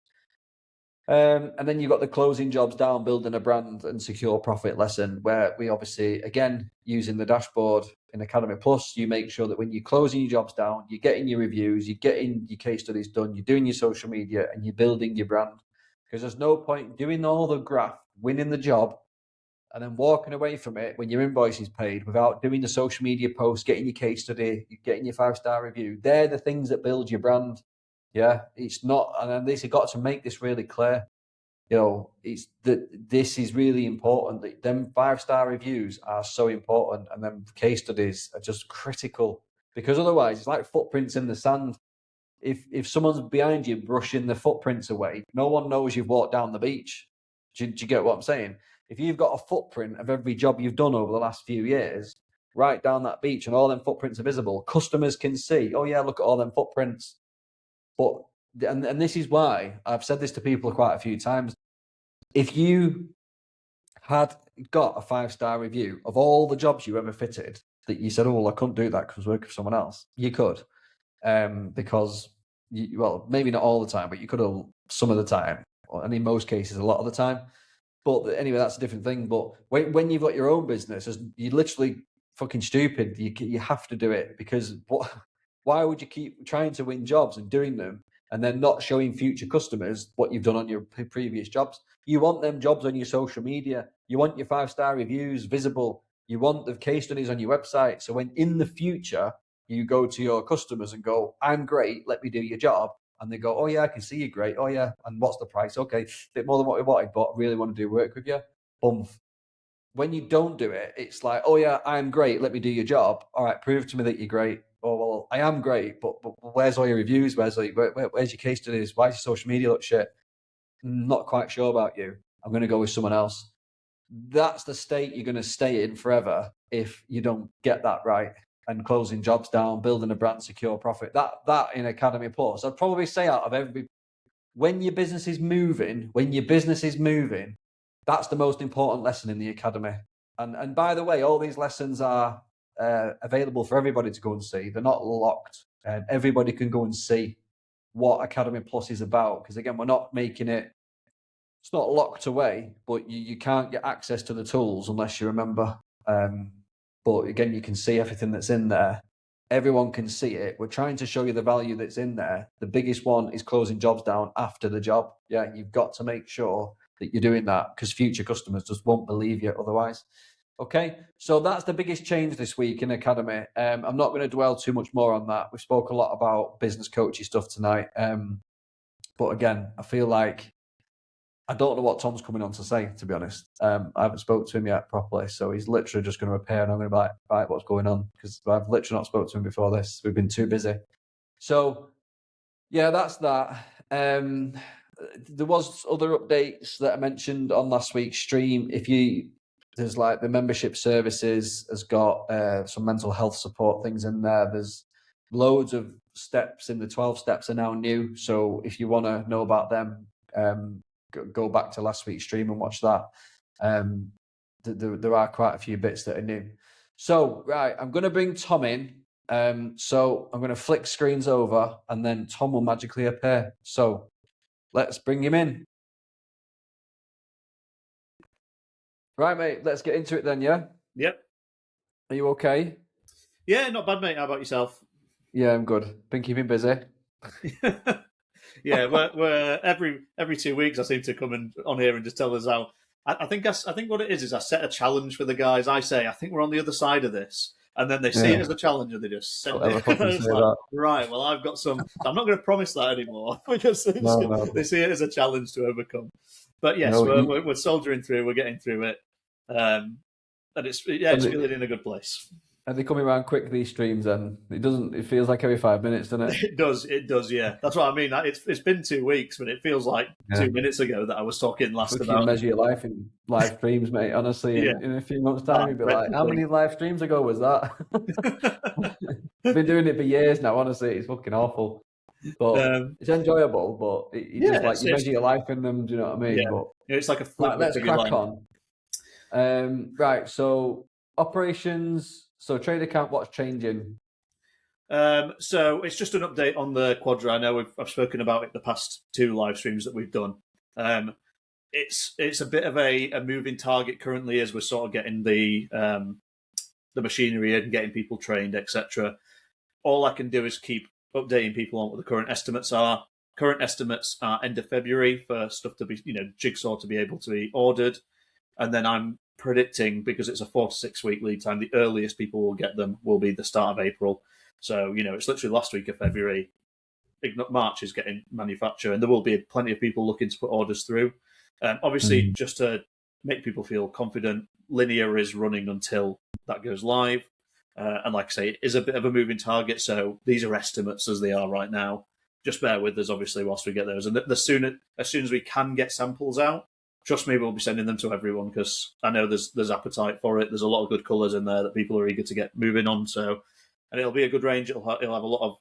And then you've got the closing jobs down, building a brand and secure profit lesson, where we obviously, again, using the dashboard in Academy Plus, you make sure that when you're closing your jobs down, you're getting your reviews, you're getting your case studies done, you're doing your social media, and you're building your brand. Because there's no point doing all the graft, winning the job, and then walking away from it when your invoice is paid without doing the social media posts, getting your case study, getting your 5-star review. They're the things that build your brand. Yeah, it's not, and this has got to make this really clear. It's that this is really important. That them 5-star reviews are so important, and then case studies are just critical, because otherwise it's like footprints in the sand. If someone's behind you brushing the footprints away, no one knows you've walked down the beach. Do you get what I'm saying? If you've got a footprint of every job you've done over the last few years, right down that beach, and all them footprints are visible, customers can see, oh yeah, look at all them footprints. But and this is why I've said this to people quite a few times. If you had got a 5-star review of all the jobs you ever fitted that you said, oh, well, I couldn't do that because I was working for someone else, you could. Because, well, maybe not all the time, but you could have some of the time, and in most cases, a lot of the time. But anyway, that's a different thing. But when you've got your own business, you're literally fucking stupid. You have to do it, because why would you keep trying to win jobs and doing them and then not showing future customers what you've done on your previous jobs? You want them jobs on your social media. You want your 5-star reviews visible. You want the case studies on your website. So when in the future you go to your customers and go, I'm great, let me do your job. And they go, oh yeah, I can see you're great. Oh yeah, and what's the price? Okay, a bit more than what we wanted, but I really want to do work with you. Boom. When you don't do it, it's like, oh yeah, I'm great, let me do your job. All right, prove to me that you're great. Oh well, I am great, but where's all your reviews? Where's your case studies? Why does your social media look shit? Not quite sure about you. I'm going to go with someone else. That's the state you're going to stay in forever if you don't get that right. And closing jobs down, building a brand, secure profit. That in Academy Plus, I'd probably say out of every, when your business is moving, that's the most important lesson in the Academy. And by the way, all these lessons are available for everybody to go and see. They're not locked. Everybody can go and see what Academy Plus is about. Because again, we're not making it, it's not locked away, but you can't get access to the tools unless you're a member. But again, you can see everything that's in there. Everyone can see it. We're trying to show you the value that's in there. The biggest one is closing jobs down after the job. Yeah, you've got to make sure that you're doing that, because future customers just won't believe you otherwise. Okay, so that's the biggest change this week in Academy. I'm not going to dwell too much more on that. We spoke a lot about business coachy stuff tonight. But again, I feel like I don't know what Tom's coming on to say, to be honest. I haven't spoken to him yet properly, so he's literally just going to appear and I'm going to be like, right, what's going on? Because I've literally not spoken to him before this. We've been too busy. So, yeah, that's that. There was other updates that I mentioned on last week's stream. There's like the membership services has got some mental health support things in there. There's loads of steps in the 12 steps are now new. So if you want to know about them, go back to last week's stream and watch that. There are quite a few bits that are new. So, right, I'm going to bring Tom in. So I'm going to flick screens over and then Tom will magically appear. So let's bring him in. Right, mate, let's get into it then, yeah? Yep. Are you okay? Yeah, not bad, mate. How about yourself? Yeah, I'm good. Been keeping busy. Yeah, we're every 2 weeks I seem to come on here and just tell us how. I think what it is I set a challenge for the guys. I say I think we're on the other side of this, and then they see it as a challenge and they just send it. It's like, right, well, I've got some. I'm not going to promise that anymore because they see it as a challenge to overcome. But yes, we're soldiering through. We're getting through it, and it's feeling in a good place. Are they coming around quick, these streams, then? It feels like every 5 minutes, doesn't it? It does, yeah. That's what I mean. It's been 2 weeks, but it feels like 2 minutes ago that I was talking last about. You measure your life in live streams, mate, honestly. Yeah. In a few months' time, you'd be like, how many live streams ago was that? I've been doing it for years now, honestly. It's fucking awful. But it's enjoyable, but you measure your life in them, do you know what I mean? Yeah. But it's like a flip. Let's crack on. Right, so operations... So trade account, what's changing? So it's just an update on the Quadra. I know I've spoken about it the past 2 live streams that we've done. It's a bit of a moving target currently as we're sort of getting the machinery and getting people trained, etc. All I can do is keep updating people on what the current estimates are. Current estimates are end of February for stuff to be, jigsaw to be able to be ordered, and then I'm predicting, because it's a 4 to 6 week lead time, the earliest people will get them will be the start of April. So, it's literally last week of February. March is getting manufactured, and there will be plenty of people looking to put orders through. Obviously, just to make people feel confident, Linear is running until that goes live. And like I say, it is a bit of a moving target. So these are estimates as they are right now. Just bear with us, obviously, whilst we get those. And as soon as we can get samples out, trust me, we'll be sending them to everyone, because I know there's appetite for it. There's a lot of good colours in there that people are eager to get moving on. So, and it'll be a good range. It'll have a lot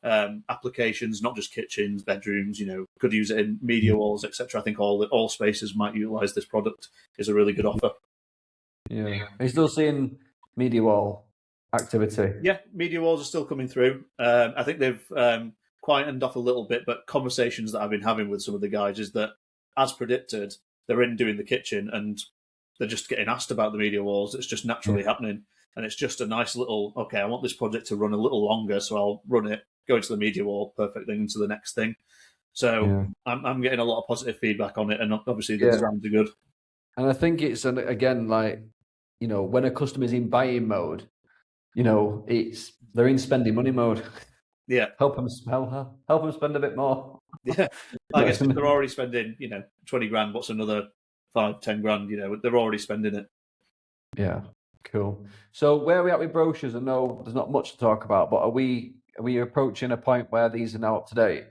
of applications, not just kitchens, bedrooms. Could use it in media walls, etc. I think all spaces might utilise this product. Is a really good offer. Yeah, are you still seeing media wall activity? Yeah, media walls are still coming through. I think they've quietened off a little bit, but conversations that I've been having with some of the guys is that, as predicted, they're in doing the kitchen and they're just getting asked about the media walls. It's just naturally happening. And it's just a nice little, okay, I want this project to run a little longer, so I'll run it, go into the media wall, perfect thing into the next thing. So I'm getting a lot of positive feedback on it, and obviously the designs are good. And I think it's, again, like, you know, when a customer's in buying mode, you know, they're in spending money mode. Yeah. Help them spend a bit more. Yeah. I guess if they're already spending, 20 grand, what's another 5-10 grand? They're already spending it. Yeah. Cool. So where are we at with brochures? I know there's not much to talk about, but are we approaching a point where these are now up to date?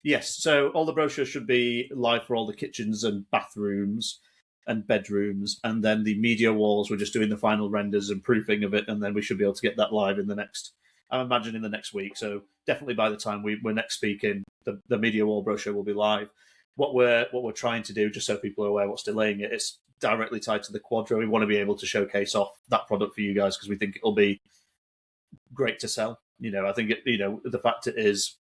Yes. So all the brochures should be live for all the kitchens and bathrooms and bedrooms, and then the media walls, we're just doing the final renders and proofing of it, and then we should be able to get that live in the next, I'm imagining the next week. So definitely by the time we're next speaking, the media wall brochure will be live. What we're trying to do, just so people are aware what's delaying it, it's directly tied to the Quadro. We want to be able to showcase off that product for you guys because we think it'll be great to sell. I think the fact it is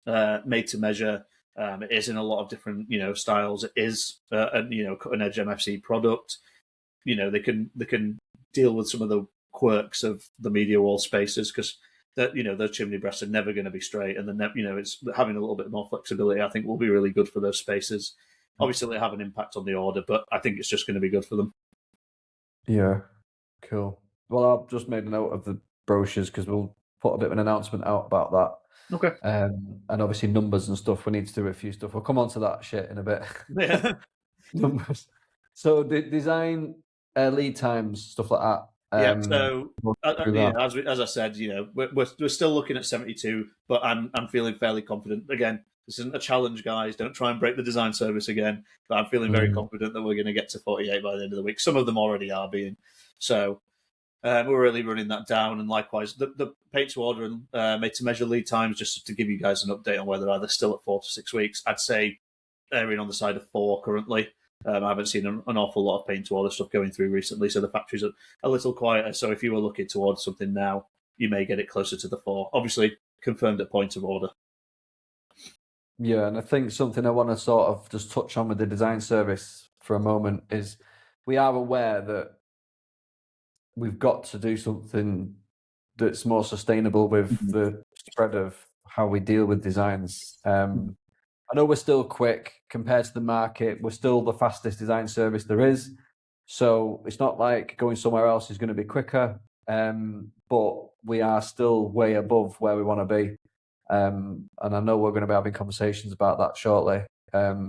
made to measure, it is in a lot of different styles. It is a cutting edge MFC product. They can deal with some of the quirks of the media wall spaces because those chimney breasts are never going to be straight, and then it's having a little bit more flexibility. I think will be really good for those spaces. Obviously, they have an impact on the order, but I think it's just going to be good for them. Yeah, cool. Well, I've just made a note of the brochures because we'll put a bit of an announcement out about that. Okay. And obviously numbers and stuff. We need to do a few stuff. We'll come on to that shit in a bit. Yeah. Numbers. So the design lead times, stuff like that. Yeah. So as I said, we're still looking at 72, but I'm feeling fairly confident. Again, this isn't a challenge, guys. Don't try and break the design service again. But I'm feeling very confident that we're going to get to 48 by the end of the week. Some of them already are being. So we're really running that down. And likewise, the paint to order and made to measure lead times, just to give you guys an update on whether they're still at 4 to 6 weeks. I'd say erring on the side of 4 currently. I haven't seen an awful lot of paint to order stuff going through recently, so the factories are a little quieter. So if you were looking to order something now, you may get it closer to the 4. Obviously, confirmed at point of order. Yeah, and I think something I want to sort of just touch on with the design service for a moment is we are aware that we've got to do something that's more sustainable with the spread of how we deal with designs. I know we're still quick compared to the market. We're still the fastest design service there is. So it's not like going somewhere else is going to be quicker. But we are still way above where we want to be. And I know we're going to be having conversations about that shortly.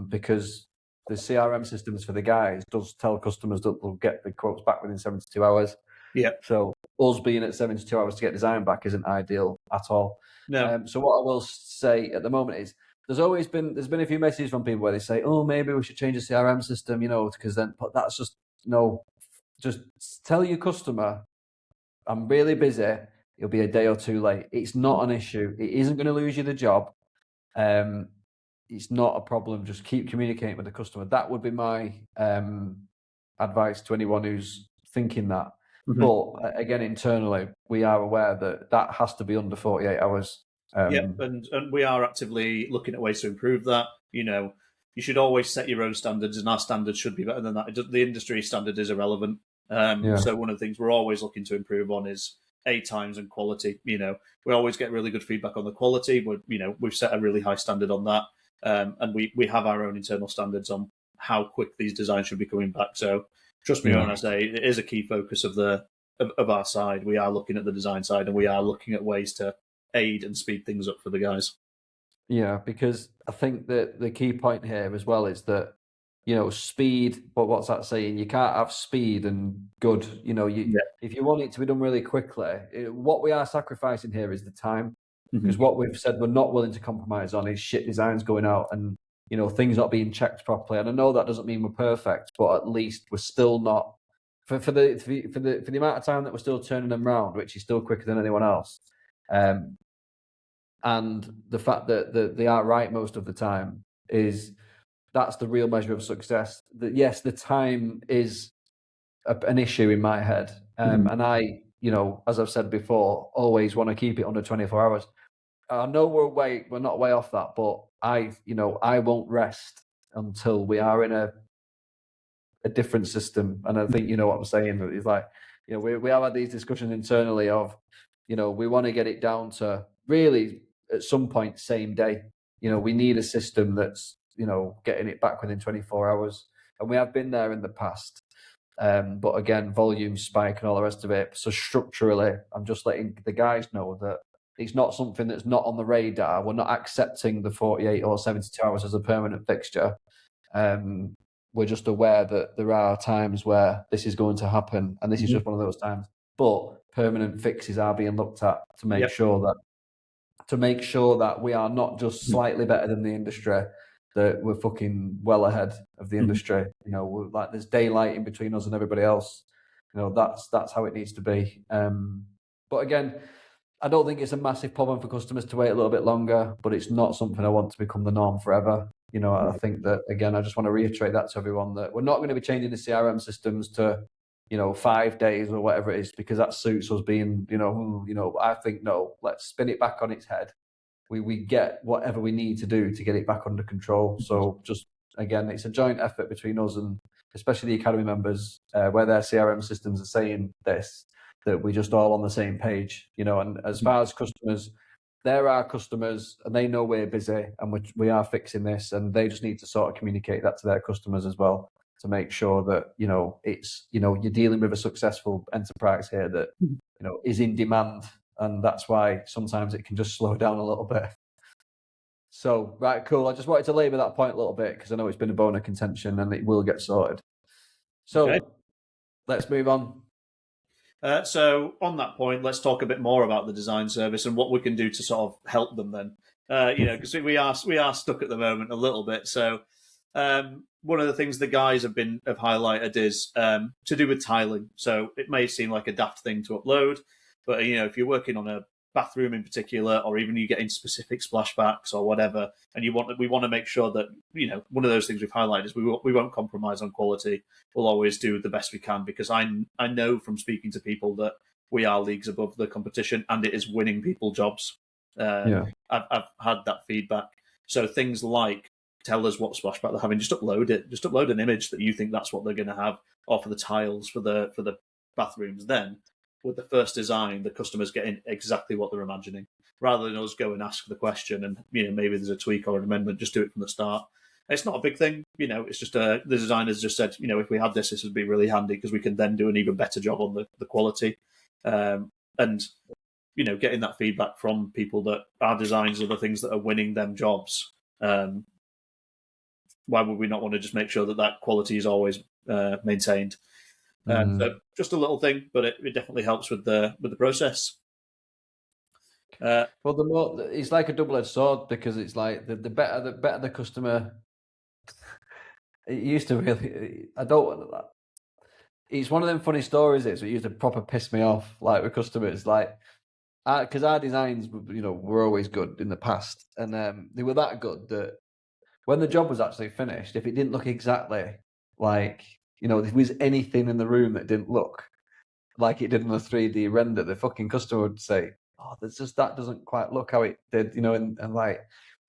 Because the CRM systems for the guys does tell customers that they'll get the quotes back within 72 hours. Yeah. So us being at 72 hours to get design back isn't ideal at all. No. So what I will say at the moment is there's been a few messages from people where they say, oh, maybe we should change the CRM system, because then, but that's just, just tell your customer, I'm really busy. It'll be a day or two late. It's not an issue. It isn't going to lose you the job. It's not a problem. Just keep communicating with the customer. That would be my advice to anyone who's thinking that. But again, internally, we are aware that has to be under 48 hours. And we are actively looking at ways to improve that. You should always set your own standards, and our standards should be better than that. The industry standard is irrelevant. So one of the things we're always looking to improve on is times and quality. We always get really good feedback on the quality. We've set a really high standard on that, and we have our own internal standards on how quick these designs should be coming back. So trust me when I say it is a key focus of our side. We are looking at the design side, and we are looking at ways to aid and speed things up for the guys. Yeah, because I think that the key point here as well is that speed. But what's that saying? You can't have speed and good. If you want it to be done really quickly, what we are sacrificing here is the time. Because what we've said we're not willing to compromise on is shit designs going out and things not being checked properly. And I know that doesn't mean we're perfect, but at least we're still not for the amount of time that we're still turning them around, which is still quicker than anyone else. And the fact that they are right most of the time that's the real measure of success. That yes, the time is an issue in my head, and I, as I've said before, always want to keep it under 24 hours. I know we're not way off that, but I won't rest until we are in a a different system. And I think you know what I'm saying. It's like, you know, we have had these discussions internally of, you know, we want to get it down to really at some point same day. You know, we need a system that's, you know, getting it back within 24 hours. And we have been there in the past. But again, volume spike and all the rest of it. So structurally, I'm just letting the guys know that it's not something that's not on the radar. We're not accepting the 48 or 72 hours as a permanent fixture. We're just aware that there are times where this is going to happen, and this is just one of those times. But permanent fixes are being looked at to make sure that we are not just slightly better than the industry, that we're fucking well ahead of the industry. You know, we're, like, there's daylight in between us and everybody else. You know, that's how it needs to be. But again, I don't think it's a massive problem for customers to wait a little bit longer, but it's not something I want to become the norm forever. You know, I think that, again, I just want to reiterate that to everyone, that we're not going to be changing the CRM systems to, you know, 5 days or whatever it is, because that suits us being, you know, I think, no, let's spin it back on its head. We get whatever we need to do to get it back under control. So just, again, it's a joint effort between us and especially the Academy members, where their CRM systems are saying this, that we're just all on the same page, you know. And as far as customers, they're our customers and they know we're busy and we are fixing this, and they just need to sort of communicate that to their customers as well, to make sure that, you know, it's, you know, you're dealing with a successful enterprise here that, you know, is in demand. And that's why sometimes it can just slow down a little bit. So, right, cool. I just wanted to labour that point a little bit because I know it's been a bone of contention and it will get sorted. So, let's move on. So on that point, let's talk a bit more about the design service and what we can do to sort of help them then. You know, because we are stuck at the moment a little bit. So one of the things the guys have highlighted is to do with tiling. So it may seem like a daft thing to upload, but you know, if you're working on a bathroom in particular, or even you get into specific splashbacks or whatever, and we want to make sure that, you know, one of those things we've highlighted is we won't compromise on quality. We'll always do the best we can, because I know from speaking to people that we are leagues above the competition, and it is winning people jobs. I've had that feedback. So things like, tell us what splashback they're having, just upload it. Just upload an image that you think that's what they're going to have, or for the tiles for the bathrooms. Then, with the first design, the customer's getting exactly what they're imagining, rather than us go and ask the question and, you know, maybe there's a tweak or an amendment. Just do it from the start. It's not a big thing, you know. It's just the designers just said, you know, if we had this would be really handy because we can then do an even better job on the quality, and, you know, getting that feedback from people that our designs are the things that are winning them jobs. Why would we not want to just make sure that quality is always maintained? So just a little thing, but it definitely helps with the process. Well, the more, it's like a double-edged sword, because it's like the better the customer. It used to really, I don't. It's one of them funny stories. It used to proper piss me off, like with customers, like, because our designs, you know, were always good in the past, and they were that good that when the job was actually finished, if it didn't look exactly like, you know, if there was anything in the room that didn't look like it did in the 3D render, the fucking customer would say, "Oh, that doesn't quite look how it did," you know, and like,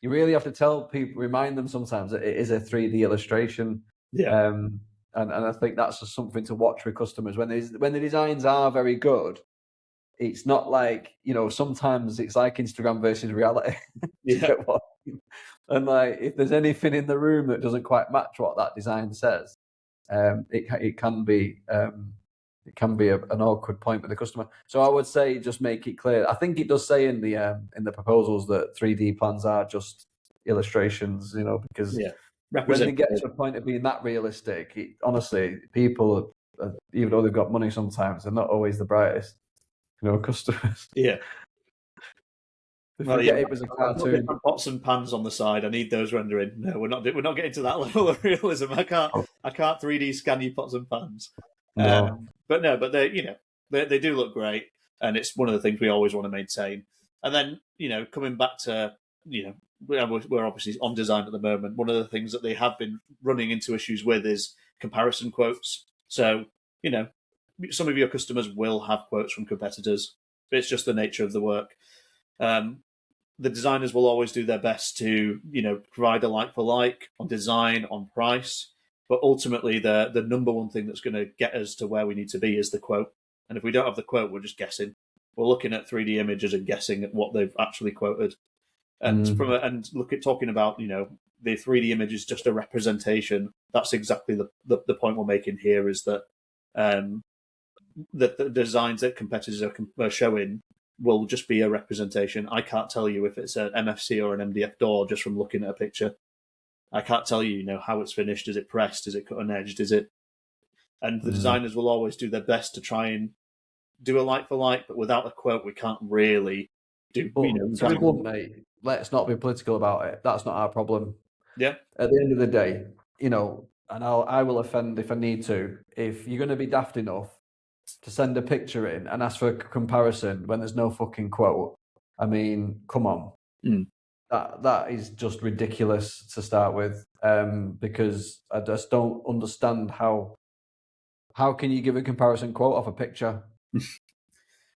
you really have to tell people, remind them sometimes that it is a 3D illustration. Yeah. And I think that's just something to watch with customers when the designs are very good. It's not like, you know, sometimes it's like Instagram versus reality. Yeah. And like, if there's anything in the room that doesn't quite match what that design says, it can be an awkward point with the customer. So I would say just make it clear. I think it does say in the proposals that 3D plans are just illustrations, you know, because when they get to a point of being that realistic, honestly, people, even though they've got money, sometimes they're not always the brightest, you know, customers. Yeah. It was a cartoon. Pots and pans on the side. I need those rendering. No, we're not getting to that level of realism. I can't 3D scan your pots and pans. No. But they, you know, they do look great, and it's one of the things we always want to maintain. And then, you know, coming back to, you know, we're obviously on design at the moment. One of the things that they have been running into issues with is comparison quotes. So, you know, some of your customers will have quotes from competitors. It's just the nature of the work. The designers will always do their best to, you know, provide a like for like on design, on price. But ultimately, the number one thing that's going to get us to where we need to be is the quote. And if we don't have the quote, we're just guessing. We're looking at 3D images and guessing at what they've actually quoted. And and look at talking about, the 3D image is just a representation. That's exactly the point we're making here, is that the designs that competitors are showing will just be a representation. I can't tell you if it's an MFC or an MDF door just from looking at a picture. I can't tell you, how it's finished. Is it pressed? Is it cut and edged? Is it? And the designers will always do their best to try and do a like for like, but without a quote, we can't really do. But to be blunt, mate, let's not be political about it. That's not our problem. Yeah. At the end of the day, and I will offend if I need to. If you're going to be daft enough to send a picture in and ask for a comparison when there's no fucking quote, I mean, come on. That is just ridiculous to start with, because I just don't understand how can you give a comparison quote off a picture?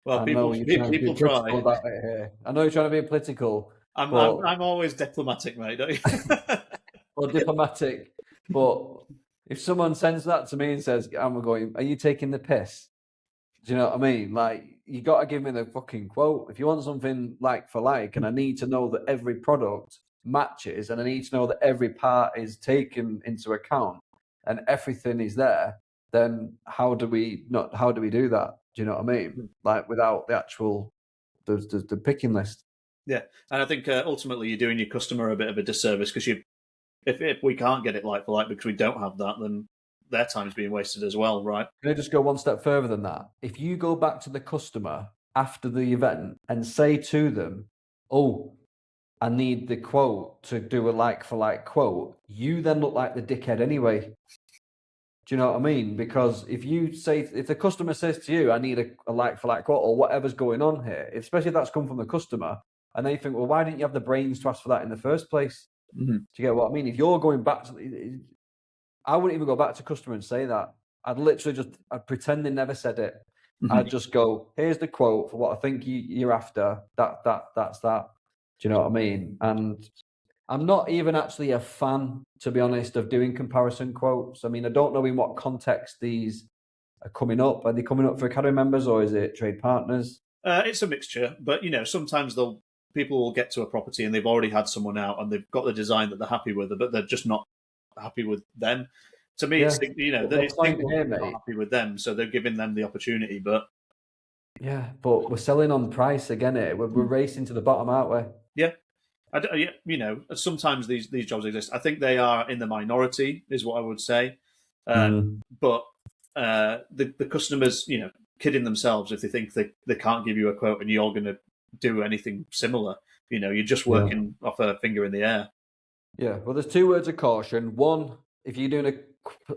Well, people try. About it here. I know you're trying to be political. I'm always diplomatic, mate. Don't you? Or diplomatic, but if someone sends that to me and says, "I'm going," are you taking the piss? Do you know what I mean? Like, you got to give me the fucking quote. If you want something like for like, and I need to know that every product matches, and I need to know that every part is taken into account and everything is there, then how do we do that? Do you know what I mean? Like, without the actual the picking list. Yeah, and I think ultimately you're doing your customer a bit of a disservice, because if we can't get it like for like because we don't have that, then their time's being wasted as well, right? Can I just go one step further than that? If you go back to the customer after the event and say to them, "Oh, I need the quote to do a like for like quote," you then look like the dickhead anyway. Do you know what I mean? Because if the customer says to you, "I need a like for like quote," or whatever's going on here, especially if that's come from the customer, and they think, "Well, why didn't you have the brains to ask for that in the first place?" Do you get what I mean? If you're going back to, I wouldn't even go back to customer and say that. I'd pretend they never said it. I'd just go, "Here's the quote for what I think you're after. That's that." Do you know what I mean? And I'm not even actually a fan, to be honest, of doing comparison quotes. I mean, I don't know in what context these are coming up. Are they coming up for Academy members, or is it trade partners? It's a mixture, but sometimes people will get to a property and they've already had someone out and they've got the design that they're happy with, but they're just not happy with them. To me, it's not happy with them, so they're giving them the opportunity. But but we're selling on price again. We're racing to the bottom, aren't we? Yeah. Sometimes these jobs exist. I think they are in the minority, is what I would say. But the customers, kidding themselves if they think they can't give you a quote and you're going to do anything similar. You're just working off a finger in the air. Yeah, well, there's two words of caution. One, if you're doing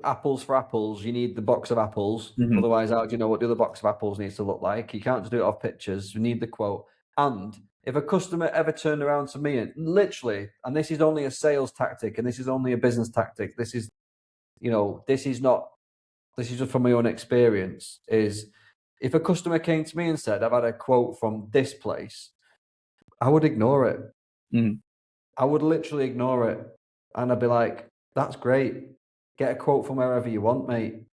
apples for apples, you need the box of apples. Otherwise, how do you know what the other box of apples needs to look like? You can't just do it off pictures. You need the quote. And if a customer ever turned around to me and literally, and this is only a sales tactic and this is only a business tactic, this is just from my own experience, is if a customer came to me and said, "I've had a quote from this place," I would ignore it. I would literally ignore it. And I'd be like, "That's great. Get a quote from wherever you want, mate."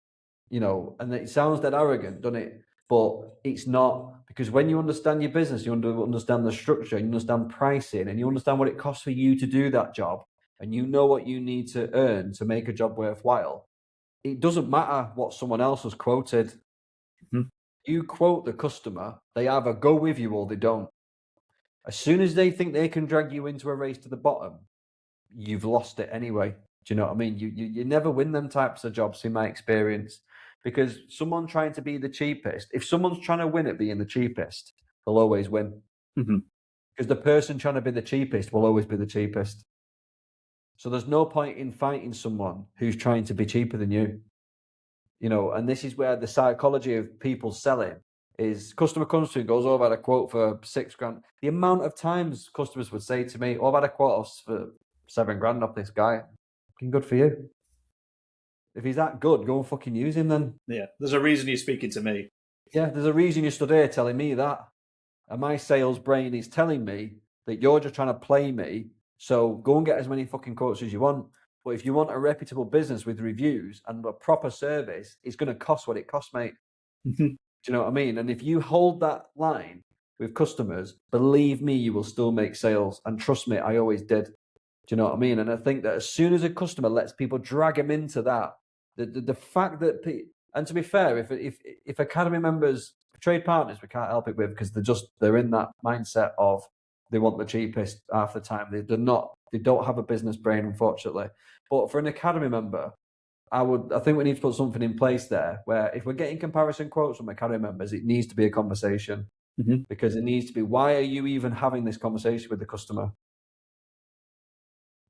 And it sounds dead arrogant, doesn't it? But it's not, because when you understand your business, you understand the structure, you understand pricing, and you understand what it costs for you to do that job, and you know what you need to earn to make a job worthwhile. It doesn't matter what someone else has quoted. You quote the customer, they either go with you or they don't. As soon as they think they can drag you into a race to the bottom, you've lost it anyway. Do you know what I mean? You never win them types of jobs, in my experience, because someone trying to be the cheapest, if someone's trying to win at being the cheapest, they'll always win. Because the person trying to be the cheapest will always be the cheapest. So there's no point in fighting someone who's trying to be cheaper than you. And this is where the psychology of people selling is: customer comes to you and goes, "Oh, I've had a quote for $6,000. The amount of times customers would say to me, "Oh, I've had a quote for $7,000 off this guy." Fucking good for you. If he's that good, go and fucking use him then. Yeah, there's a reason you're speaking to me. Yeah, there's a reason you stood here telling me that. And my sales brain is telling me that you're just trying to play me. So go and get as many fucking quotes as you want. But if you want a reputable business with reviews and a proper service, it's going to cost what it costs, mate. Do you know what I mean? And if you hold that line with customers, believe me, you will still make sales. And trust me, I always did. Do you know what I mean? And I think that as soon as a customer lets people drag him into that, the fact that, and to be fair, if Academy members, trade partners, we can't help it with, because they're in that mindset of they want the cheapest half the time. They don't have a business brain, unfortunately. But for an Academy member, I think we need to put something in place there where if we're getting comparison quotes from Academy members, it needs to be a conversation, because it needs to be, why are you even having this conversation with the customer?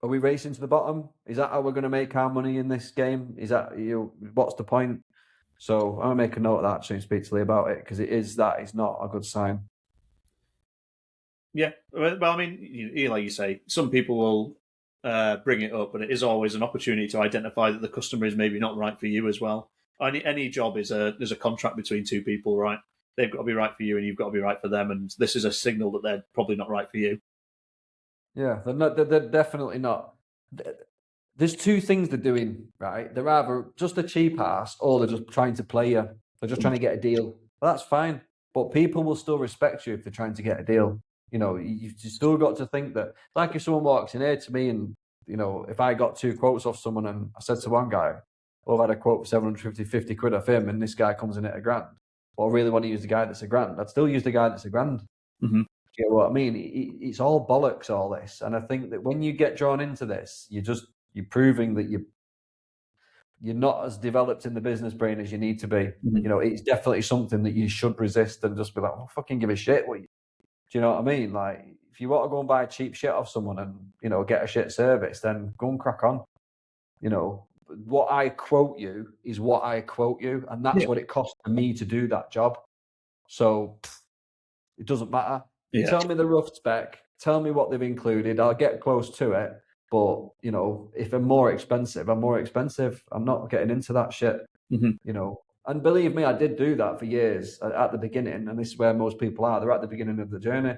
Are we racing to the bottom? Is that how we're going to make our money in this game? Is that what's the point? So I'm going to make a note of that actually and speak to Lee about it, because it's not a good sign. Yeah, well, I mean, like you say, some people will bring it up, but it is always an opportunity to identify that the customer is maybe not right for you as well. Any job there's a contract between two people, right? They've got to be right for you, and you've got to be right for them, and this is a signal that they're probably not right for you. Yeah, they're definitely not. There's two things they're doing, right? They're either just a cheap ass, or they're just trying to play you. They're just trying to get a deal. Well, that's fine, but people will still respect you if they're trying to get a deal. You've still got to think that, like if someone walks in here to me and, if I got 2 quotes off someone and I said to one guy, well, I've had a quote for 50 quid off him, and this guy comes in at $1,000. Well, I really want to use the guy that's $1,000. I'd still use the guy that's $1,000. Mm-hmm. You know what I mean? It's all bollocks, all this. And I think that when you get drawn into this, you're proving that you're not as developed in the business brain as you need to be. Mm-hmm. It's definitely something that you should resist and just be like, well, fucking give a shit. Do you know what I mean? Like, if you want to go and buy cheap shit off someone and, get a shit service, then go and crack on. What I quote you is what I quote you, and that's what it costs me to do that job. So it doesn't matter. Yeah. Tell me the rough spec. Tell me what they've included. I'll get close to it. But, if I'm more expensive, I'm more expensive. I'm not getting into that shit, And believe me, I did do that for years at the beginning. And this is where most people are. They're at the beginning of the journey.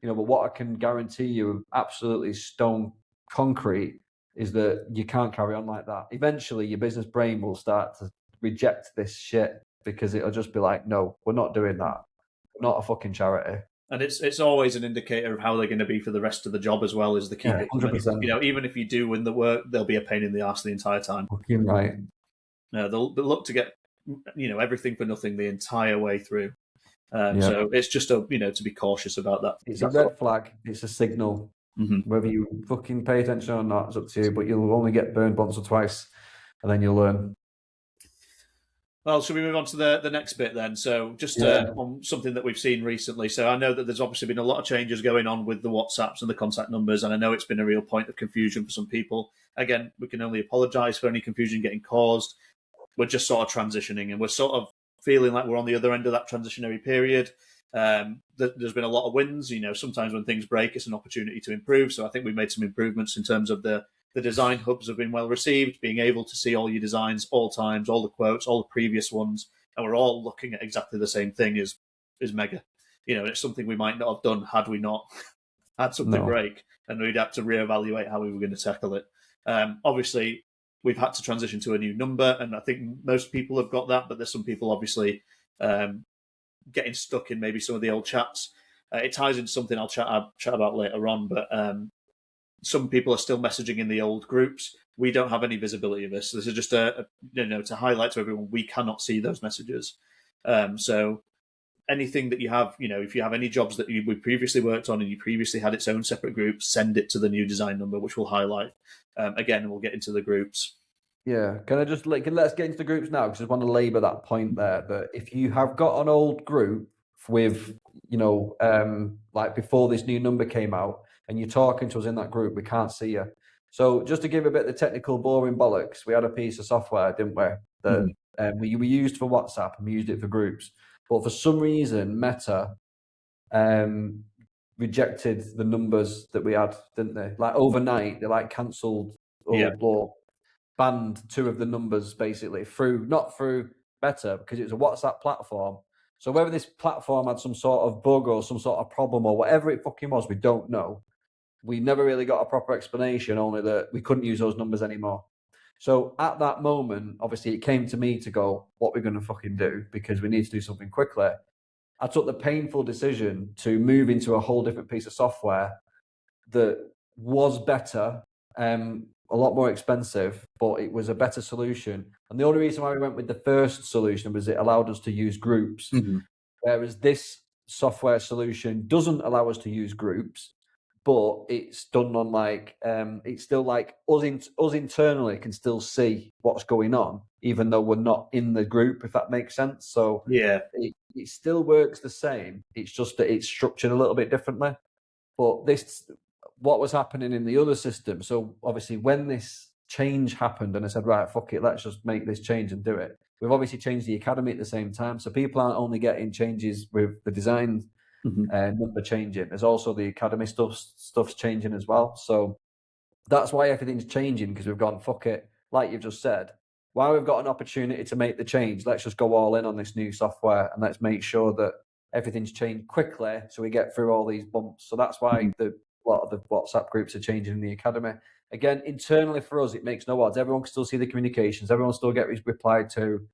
But what I can guarantee you, absolutely stone concrete, is that you can't carry on like that. Eventually, your business brain will start to reject this shit, because it'll just be like, no, we're not doing that. We're not a fucking charity. And it's always an indicator of how they're going to be for the rest of the job as well, is the key. 100%. Even if you do win the work, they'll be a pain in the arse the entire time. Fucking right. They'll look to get, everything for nothing the entire way through. So it's just to be cautious about that. It's a red flag. It's a signal. Mm-hmm. Whether you fucking pay attention or not, it's up to you. But you'll only get burned once or twice, and then you'll learn. Well, should we move on to the next bit then? So just on something that we've seen recently. So I know that there's obviously been a lot of changes going on with the WhatsApps and the contact numbers, and I know it's been a real point of confusion for some people. Again, we can only apologise for any confusion getting caused. We're just sort of transitioning, and we're sort of feeling like we're on the other end of that transitionary period. There's been a lot of wins. Sometimes when things break, it's an opportunity to improve. So I think we've made some improvements in terms of the design hubs have been well received, being able to see all your designs, all times, all the quotes, all the previous ones, and we're all looking at exactly the same thing is mega. It's something we might not have done had we not had something break, and we'd have to reevaluate how we were going to tackle it. Obviously, we've had to transition to a new number, and I think most people have got that, but there's some people obviously getting stuck in maybe some of the old chats. It ties into something I'll chat about later on, but some people are still messaging in the old groups. We don't have any visibility of this. This is just to highlight to everyone, we cannot see those messages. So anything that you have, if you have any jobs that we previously worked on and you previously had its own separate group, send it to the new design number, which we'll highlight. Again, we'll get into the groups. Yeah. Can I just let's get into the groups now, because I just want to labour that point there, that if you have got an old group with, like before this new number came out, and you're talking to us in that group, we can't see you. So just to give a bit of the technical boring bollocks, we had a piece of software, didn't we, that we used for WhatsApp, and we used it for groups. But for some reason, Meta rejected the numbers that we had, didn't they? Like overnight, they cancelled or banned 2 of the numbers, basically, not through Meta, because it was a WhatsApp platform. So whether this platform had some sort of bug or some sort of problem or whatever it fucking was, we don't know. we never really got a proper explanation, only that we couldn't use those numbers anymore. So at that moment, obviously, it came to me to go, what we're going to fucking do, because we need to do something quickly. I took the painful decision to move into a whole different piece of software that was better, a lot more expensive, but it was a better solution. And the only reason why we went with the first solution was it allowed us to use groups, whereas this software solution doesn't allow us to use groups, but it's done on like it's still like us internally can still see what's going on, even though we're not in the group, if that makes sense. So Yeah. it still works the same. It's just that it's structured a little bit differently. But this, what was happening in the other system. So obviously, when this change happened, and I said, right, fuck it, let's just make this change and do it. We've obviously changed the academy at the same time, so people aren't only getting changes with the design number changing. There's also the academy stuff's changing as well. So that's why everything's changing, because we've gone, fuck it, like you've just said. While we've got an opportunity to make the change, let's just go all in on this new software and let's make sure that everything's changed quickly so we get through all these bumps. So that's why a lot of the WhatsApp groups are changing in the academy. Again, internally for us, it makes no odds. Everyone can still see the communications. Everyone still get replied to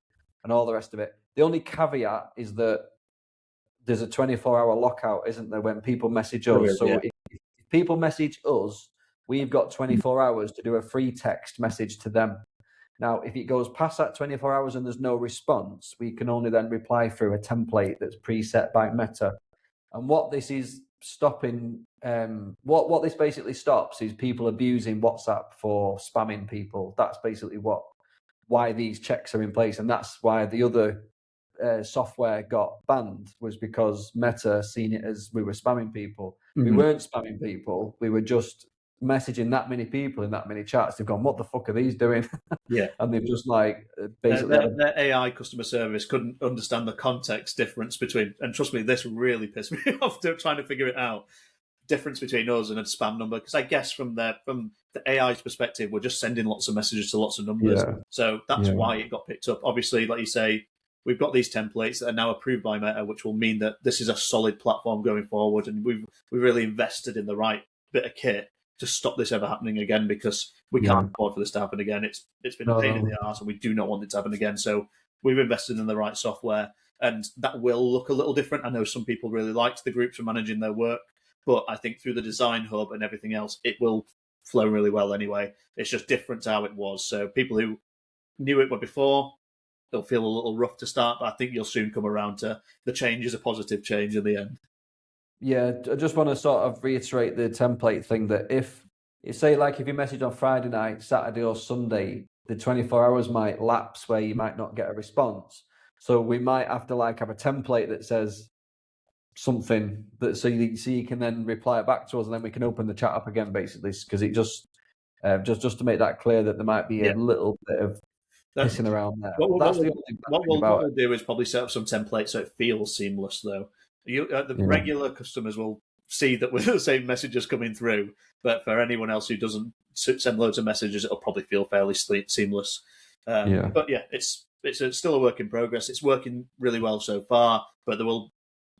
and all the rest of it. The only caveat is that there's a 24-hour lockout, isn't there, when people message us? So if people message us, we've got 24 hours to do a free text message to them. Now, if it goes past that 24 hours and there's no response, we can only then reply through a template that's preset by Meta. And what this is stopping, what this basically stops is people abusing WhatsApp for spamming people. That's basically why these checks are in place. And that's why the other software got banned, was because Meta seen it as we were spamming people. We weren't spamming people. We were just messaging that many people in that many chats. They've gone, what the fuck are these doing? Yeah. And they've just like basically their AI customer service couldn't understand the context difference between, and trust me, this really pissed me off trying to figure it out, difference between us and a spam number. Because I guess from the AI's perspective, we're just sending lots of messages to lots of numbers. Yeah. So that's why it got picked up. Obviously, like you say, we've got these templates that are now approved by Meta, which will mean that this is a solid platform going forward, and we've really invested in the right bit of kit to stop this ever happening again, because we can't afford for this to happen again. It's been a pain in the arse, and we do not want it to happen again. So we've invested in the right software, and that will look a little different. I know some people really liked the groups for managing their work, but I think through the design hub and everything else, it will flow really well anyway. It's just different to how it was. So people who knew it were before, they'll feel a little rough to start, but I think you'll soon come around to the change is a positive change in the end. Yeah, I just want to sort of reiterate the template thing, that if you say, like, if you message on Friday night, Saturday or Sunday, the 24 hours might lapse where you might not get a response. So we might have to like have a template that says something that so you can then reply it back to us, and then we can open the chat up again, basically, because it just to make that clear that there might be a little bit of pissing around there. What we'll do is probably set up some templates so it feels seamless, though. Regular customers will see that with the same messages coming through, but for anyone else who doesn't send loads of messages, it'll probably feel fairly seamless. But yeah, it's still a work in progress. It's working really well so far, but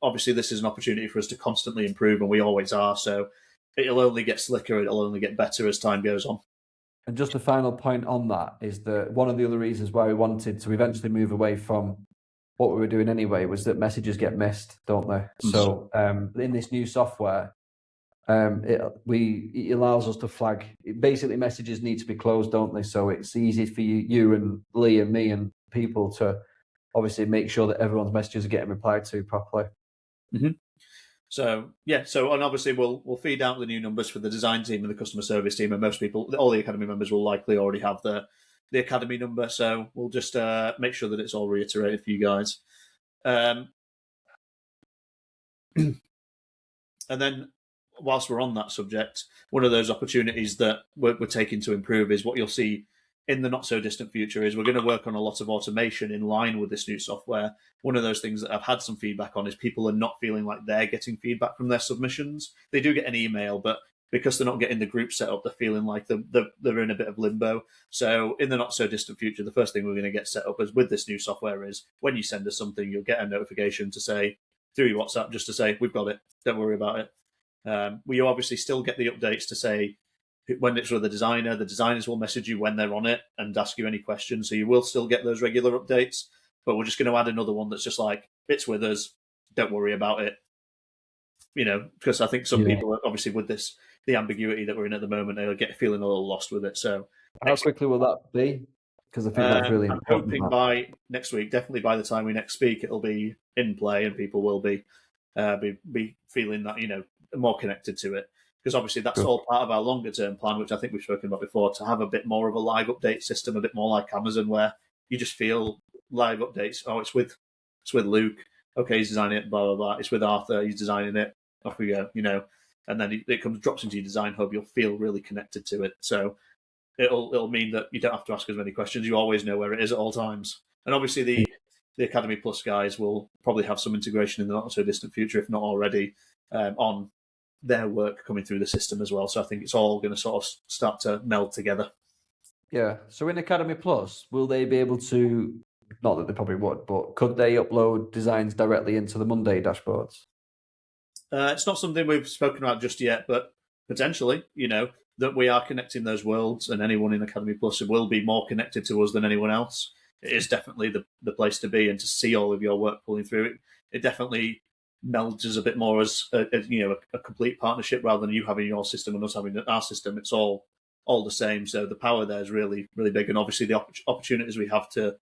obviously this is an opportunity for us to constantly improve, and we always are. So it'll only get slicker, it'll only get better as time goes on. And just a final point on that is that one of the other reasons why we wanted to eventually move away from what we were doing anyway was that messages get missed, don't they? So in this new software, it allows us to flag. Basically, messages need to be closed, don't they? So it's easy for you and Lee and me and people to obviously make sure that everyone's messages are getting replied to properly. So and obviously we'll feed out the new numbers for the design team and the customer service team, and most people, all the academy members, will likely already have the academy number. So we'll just make sure that it's all reiterated for you guys. And then, whilst we're on that subject, one of those opportunities that we're taking to improve is what you'll see in the not so distant future is we're going to work on a lot of automation in line with this new software. One of those things that I've had some feedback on is people are not feeling like they're getting feedback from their submissions. They do get an email, but because they're not getting the group set up, they're feeling like they're in a bit of limbo. So in the not so distant future, the first thing we're going to get set up is with this new software is when you send us something, you'll get a notification to say through your WhatsApp, just to say, we've got it, don't worry about it. We obviously still get the updates to say when it's with the designer. The designers will message you when they're on it and ask you any questions. So you will still get those regular updates, but we're just going to add another one that's just like, it's with us. Don't worry about it. Because I think some people, obviously with the ambiguity that we're in at the moment, they'll get feeling a little lost with it. So how quickly will that be? Because I think that's really important. I'm hoping by next week, definitely by the time we next speak, it'll be in play and people will be feeling that, more connected to it. Because obviously that's all part of our longer term plan, which I think we've spoken about before, to have a bit more of a live update system, a bit more like Amazon, where you just feel live updates. Oh, it's with Luke. Okay, he's designing it, blah, blah, blah. It's with Arthur, he's designing it. Off we go, and then it drops into your design hub. You'll feel really connected to it. So it'll mean that you don't have to ask as many questions. You always know where it is at all times. And obviously the Academy Plus guys will probably have some integration in the not so distant future, if not already, on their work coming through the system as well. So I think it's all going to sort of start to meld together. Yeah. So in Academy Plus, will they be able to, not that they probably would, but could they upload designs directly into the Monday dashboards? It's not something we've spoken about just yet, but potentially, that we are connecting those worlds, and anyone in Academy Plus will be more connected to us than anyone else. It is definitely the place to be, and to see all of your work pulling through it. It definitely melds us a bit more as a complete partnership, rather than you having your system and us having our system. It's all the same. So the power there is really, really big, and obviously the opportunities we have to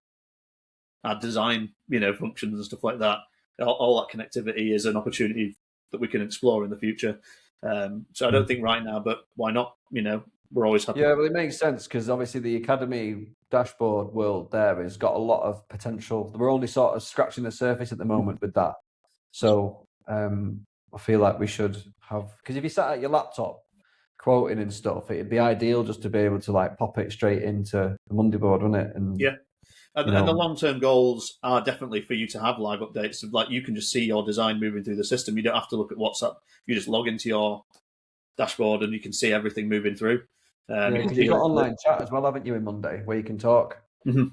add design, functions and stuff like that. All that connectivity is an opportunity that we can explore in the future. So I don't think right now, but why not? We're always happy. Yeah, well, it makes sense because obviously the Academy dashboard world there has got a lot of potential. We're only sort of scratching the surface at the moment with that. So I feel like we should have, because if you sat at your laptop quoting and stuff, it'd be ideal just to be able to like pop it straight into the Monday board, wouldn't it? And yeah. And the long-term goals are definitely for you to have live updates. Like, you can just see your design moving through the system. You don't have to look at WhatsApp. You just log into your dashboard and you can see everything moving through. You've got online chat as well, haven't you, in Monday, where you can talk? Mm-hmm.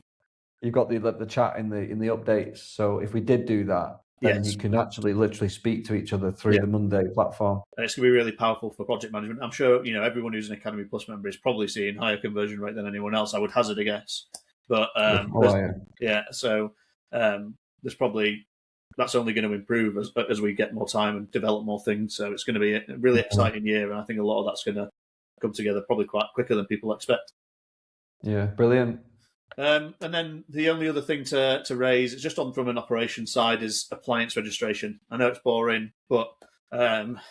You've got the chat in the updates. So if we did do that, then you can actually literally speak to each other through the Monday platform. And it's going to be really powerful for project management. I'm sure everyone who's an Academy Plus member is probably seeing higher conversion rate than anyone else. I would hazard a guess. But so there's probably, that's only going to improve as we get more time and develop more things. So it's going to be a really exciting year, and I think a lot of that's going to come together probably quite quicker than people expect. Yeah, brilliant. And then the only other thing to raise, it's just from an operations side, is appliance registration. I know it's boring, but when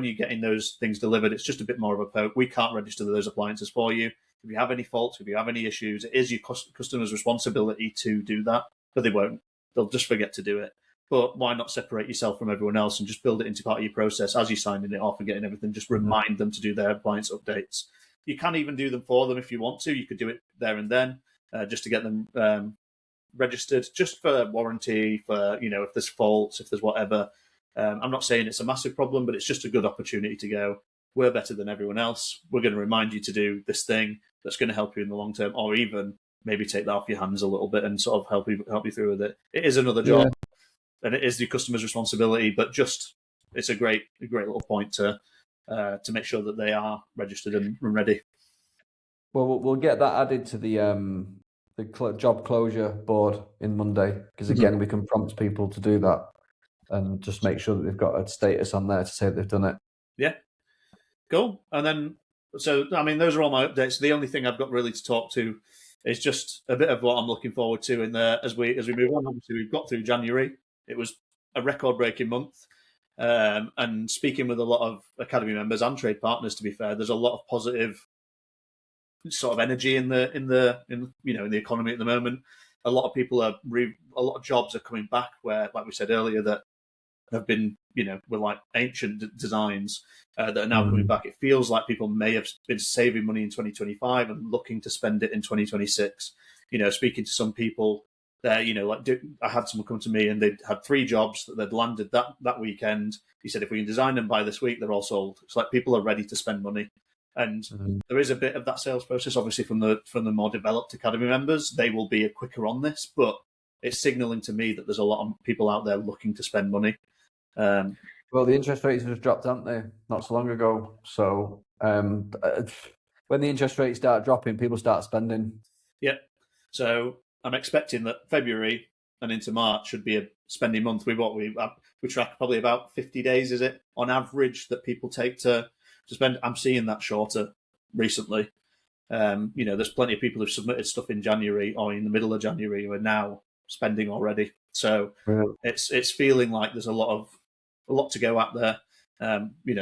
you're getting those things delivered, it's just a bit more of a poke. We can't register those appliances for you. If you have any faults, if you have any issues, it is your customer's responsibility to do that, but they won't. They'll just forget to do it. But why not separate yourself from everyone else and just build it into part of your process as you're signing it off and getting everything? Just remind them to do their appliance updates. You can even do them for them if you want to. You could do it there and then, just to get them registered, just for warranty, for if there's faults, if there's whatever. I'm not saying it's a massive problem, but it's just a good opportunity to go, we're better than everyone else. We're going to remind you to do this thing that's going to help you in the long term, or even maybe take that off your hands a little bit and sort of help you through with it. It is another job, and it is the customer's responsibility, but it's a great little point to make sure that they are registered and ready. Well, we'll get that added to the job closure board in Monday, because again, we can prompt people to do that and just make sure that they've got a status on there to say they've done it. Yeah. Cool. And then, so, I mean, those are all my updates. The only thing I've got really to talk to is just a bit of what I'm looking forward to as we move on. Obviously, we've got through January. It was a record-breaking month. And speaking with a lot of Academy members and trade partners, to be fair, there's a lot of positive sort of energy in the economy at the moment. A lot of people a lot of jobs are coming back where, like we said earlier, that have been, were like ancient designs that are now coming back. It feels like people may have been saving money in 2025 and looking to spend it in 2026. Speaking to some people there, I had someone come to me and they'd had 3 jobs that they'd landed that weekend. He said, if we can design them by this week, they're all sold. It's like people are ready to spend money. And there is a bit of that sales process, obviously, from the more developed Academy members. They will be quicker on this, but it's signalling to me that there's a lot of people out there looking to spend money. Well, the interest rates just dropped, haven't they? Not so long ago. So when the interest rates start dropping, people start spending. Yeah. So I'm expecting that February and into March should be a spending month. We track probably about 50 days, is it, on average, that people take to spend. I'm seeing that shorter recently. There's plenty of people who've submitted stuff in January or in the middle of January who are now spending already. So Really? it's feeling like there's a lot to go at there.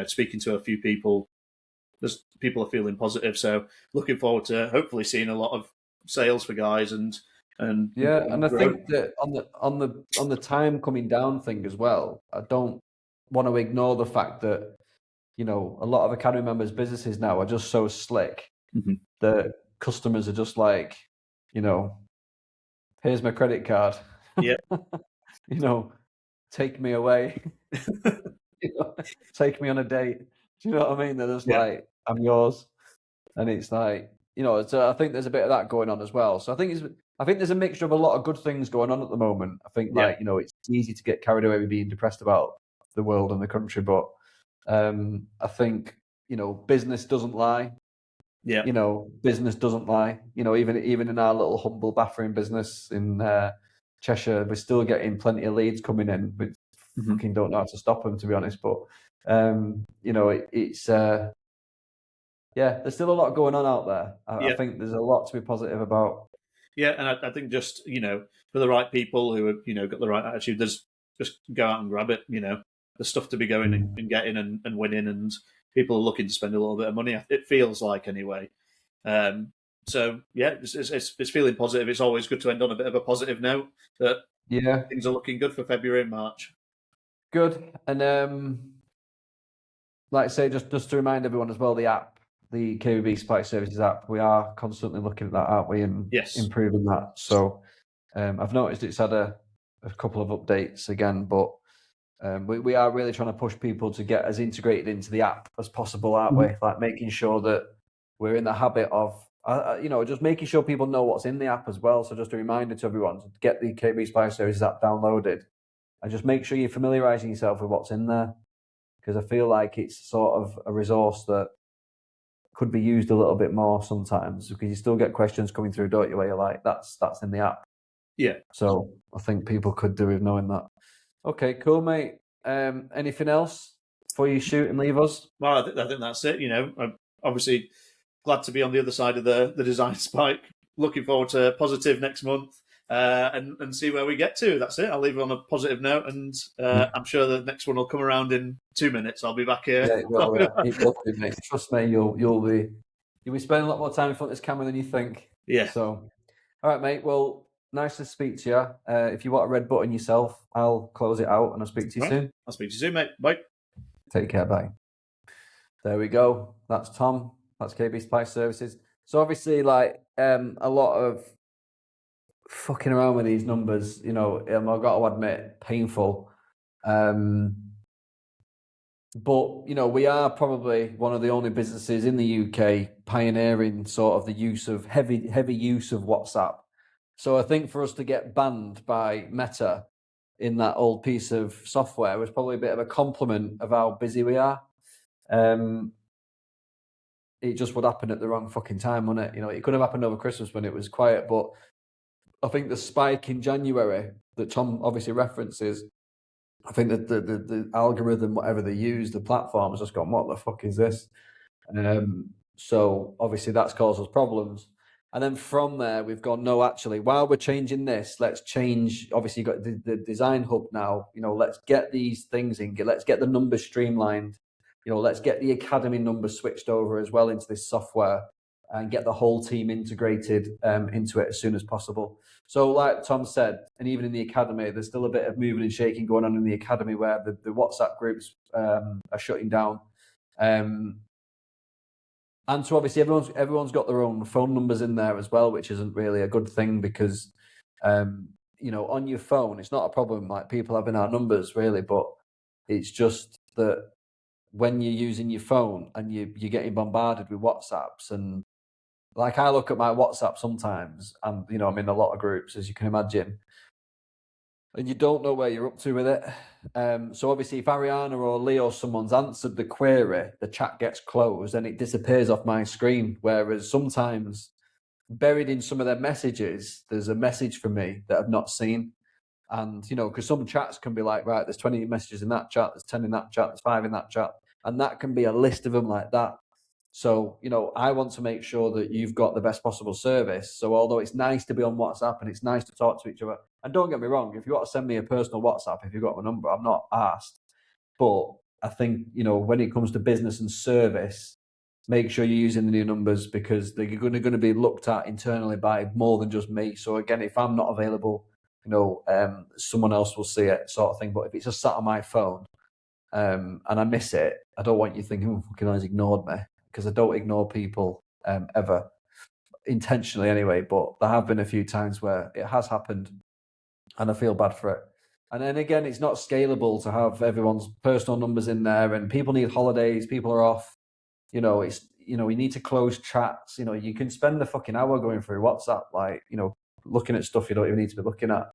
Speaking to a few people, people are feeling positive. So looking forward to hopefully seeing a lot of sales for guys and Yeah, and I grow. think that on the time coming down thing as well, I don't want to ignore the fact that, a lot of Academy members' businesses now are just so slick Mhm. that customers are just like, here's my credit card. Yeah. Take me away. Take me on a date. Do you know what I mean? They're just Yeah. like, I'm yours. And it's like, so I think there's a bit of that going on as well. So I think there's a mixture of a lot of good things going on at the moment. I think Yeah. it's easy to get carried away with being depressed about the world and the country, but I think, business doesn't lie. Yeah. Business doesn't lie. Even in our little humble bathroom business in Cheshire, we're still getting plenty of leads coming in. We Mhm. fucking don't know how to stop them, to be honest. But it's there's still a lot going on out there. I Yeah. think there's a lot to be positive about. Yeah, and I think just for the right people who have got the right attitude, there's just go out and grab it. There's stuff to be going and getting and winning, and people are looking to spend a little bit of money. It feels like anyway. So yeah, it's feeling positive. It's always good to end on a bit of a positive note that Yeah, things are looking good for February and March. good. And like I say, just to remind everyone as well, the app, the KBB Supply Services app, we are constantly looking at that, aren't we, and Yes. improving that. So I've noticed it's had a couple of updates again, but we are really trying to push people to get as integrated into the app as possible, aren't we? Like making sure that we're in the habit of, just making sure people know what's in the app as well. So just a reminder to everyone to get the KBB Supply Services app downloaded and just make sure you're familiarising yourself with what's in there, because I feel like it's sort of a resource that could be used a little bit more sometimes, because you still get questions coming through, don't you, where you're like, that's in the app. Yeah. So I think people could do with knowing that. Okay, cool, mate. Anything else before you shoot and leave us? Well, I think that's it. I'm obviously glad to be on the other side of the design spike. Looking forward to positive next month and see where we get to. That's it. I'll leave it on a positive note, and I'm sure the next one will come around in 2 minutes. I'll be back here. Yeah, it will, It will be, mate. Trust me, you'll be spending a lot more time in front of this camera than you think. Yeah. So, all right, mate. Well, nice to speak to you. If you want a red button yourself, I'll close it out and I'll speak to you soon. I'll speak to you soon, mate. Bye. Take care. Bye. There we go. That's Tom. That's KBB Supply Services. So obviously, like a lot of fucking around with these numbers, I've got to admit, painful. But we are probably one of the only businesses in the UK pioneering sort of the use of heavy use of WhatsApp. So I think for us to get banned by Meta in that old piece of software was probably a bit of a compliment of how busy we are. It just would happen at the wrong fucking time, wouldn't it? It could have happened over Christmas when it was quiet, but I think the spike in January that Tom obviously references, I think that the algorithm, whatever they use, the platform has just gone, what the fuck is this? So obviously that's caused us problems. And then from there, we've gone, no, actually, while we're changing this, let's change. Obviously, you've got the design hub now. Let's get these things in. Let's get the numbers streamlined. Let's get the academy numbers switched over as well into this software and get the whole team integrated into it as soon as possible. So like Tom said, and even in the academy, there's still a bit of moving and shaking going on in the academy where the WhatsApp groups are shutting down. And so obviously everyone's got their own phone numbers in there as well, which isn't really a good thing because, on your phone, it's not a problem. Like people having our numbers really, but it's just that when you're using your phone and you're getting bombarded with WhatsApps, and like I look at my WhatsApp sometimes and, I'm in a lot of groups, as you can imagine. and you don't know where you're up to with it. So obviously if Ariana or Lee or someone's answered the query, the chat gets closed and it disappears off my screen. Whereas sometimes buried in some of their messages, there's a message for me that I've not seen. And, you know, because some chats can be like, right, there's 20 messages in that chat, there's 10 in that chat, there's 5 in that chat. And that can be a list of them like that. So, you know, I want to make sure that you've got the best possible service. So although it's nice to be on WhatsApp and it's nice to talk to each other, and don't get me wrong, if you want to send me a personal WhatsApp, if you've got my number, I'm not asked. But I think, you know, when it comes to business and service, make sure you're using the new numbers because they're going to be looked at internally by more than just me. So again, if I'm not available, you know, someone else will see it, sort of thing. But if it's just sat on my phone and I miss it, I don't want you thinking, oh, fucking he's ignored me, because I don't ignore people ever, intentionally anyway. But there have been a few times where it has happened and I feel bad for it. And then again, it's not scalable to have everyone's personal numbers in there, and people need holidays, people are off. You know, it's, you know, we need to close chats. You know, you can spend the fucking hour going through WhatsApp, like, you know, looking at stuff you don't even need to be looking at.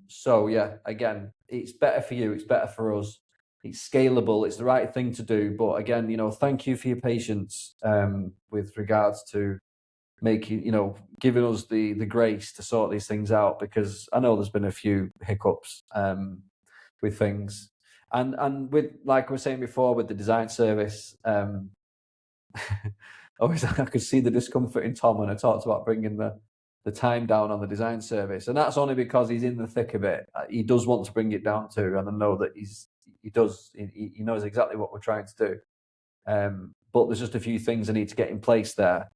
So yeah, again, it's better for you, it's better for us, it's scalable, it's the right thing to do. But again, you know, thank you for your patience with regards to making, you know, giving us the grace to sort these things out, because I know there's been a few hiccups with things. And with, like I was saying before, with the design service, always I could see the discomfort in Tom when I talked about bringing the time down on the design service, and that's only because he's in the thick of it. He does want to bring it down too, and I know that he knows exactly what we're trying to do. But there's just a few things I need to get in place there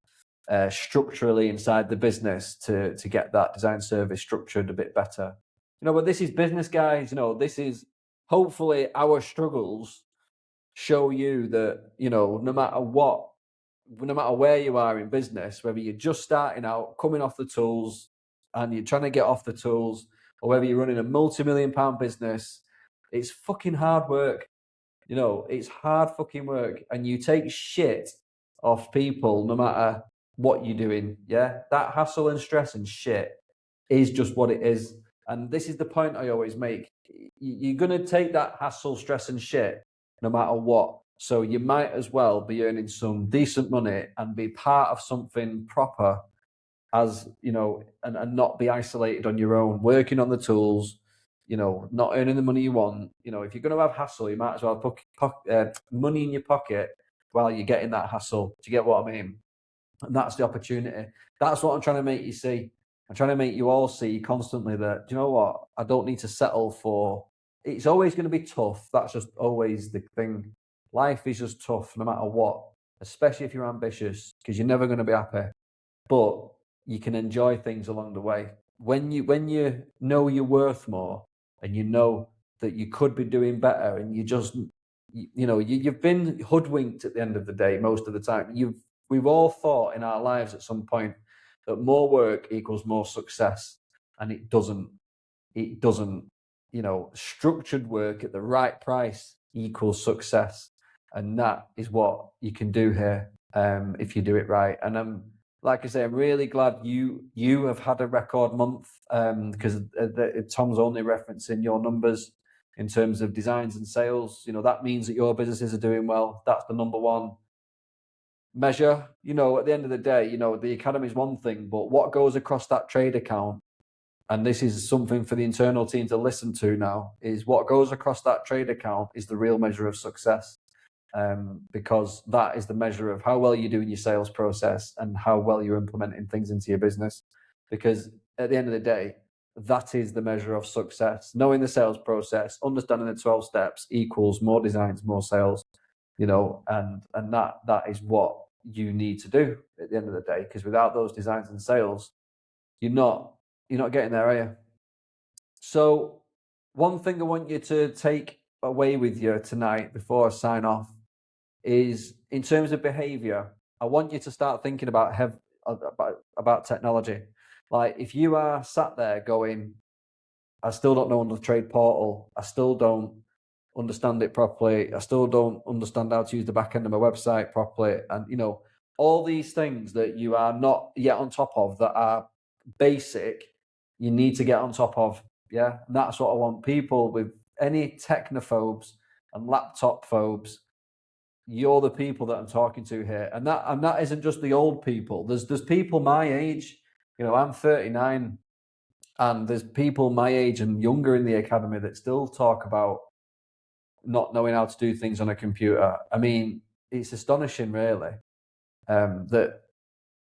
structurally inside the business to get that design service structured a bit better. You know, but this is business, guys. You know, this is hopefully our struggles show you that, you know, no matter where you are in business, whether you're just starting out, coming off the tools, and you're trying to get off the tools, or whether you're running a multi-million-pound business, it's fucking hard work. You know, it's hard fucking work, and you take shit off people no matter what you're doing. Yeah, that hassle and stress and shit is just what it is. And this is the point I always make. You're going to take that hassle, stress and shit no matter what. So you might as well be earning some decent money and be part of something proper, as, you know, and not be isolated on your own, working on the tools, you know, not earning the money you want. You know, if you're going to have hassle, you might as well put money in your pocket while you're getting that hassle. Do you get what I mean? And that's the opportunity. That's what I'm trying to make you see. I'm trying to make you all see constantly that, do you know what? I don't need to settle for, it's always going to be tough. That's just always the thing. Life is just tough no matter what, especially if you're ambitious, because you're never going to be happy. But you can enjoy things along the way. When you know you're worth more, and you know that you could be doing better, and you just, you know, you've been hoodwinked at the end of the day most of the time. We've all thought in our lives at some point that more work equals more success, and it doesn't. It doesn't. You know, structured work at the right price equals success, and that is what you can do here if you do it right. And like I say, I'm really glad you have had a record month, because Tom's only referencing your numbers in terms of designs and sales. You know, that means that your businesses are doing well. That's the number one measure. You know, at the end of the day, you know, the academy is one thing, but what goes across that trade account, and this is something for the internal team to listen to now, is what goes across that trade account is the real measure of success. Because that is the measure of how well you do in your sales process and how well you're implementing things into your business. Because at the end of the day, that is the measure of success. Knowing the sales process, understanding the 12 steps equals more designs, more sales, you know, and that is what you need to do at the end of the day. Because without those designs and sales, you're not getting there, are you? So one thing I want you to take away with you tonight before I sign off is, in terms of behavior, I want you to start thinking about technology. Like, if you are sat there going, I still don't know the trade portal, I still don't understand it properly, I still don't understand how to use the back end of my website properly, and, you know, all these things that you are not yet on top of that are basic, you need to get on top of, Yeah, and that's what I want. People with any technophobes and laptop phobes, you're the people that I'm talking to here, and that isn't just the old people. There's people my age. You know, I'm 39, and there's people my age and younger in the academy that still talk about not knowing how to do things on a computer. I mean, it's astonishing, really. That,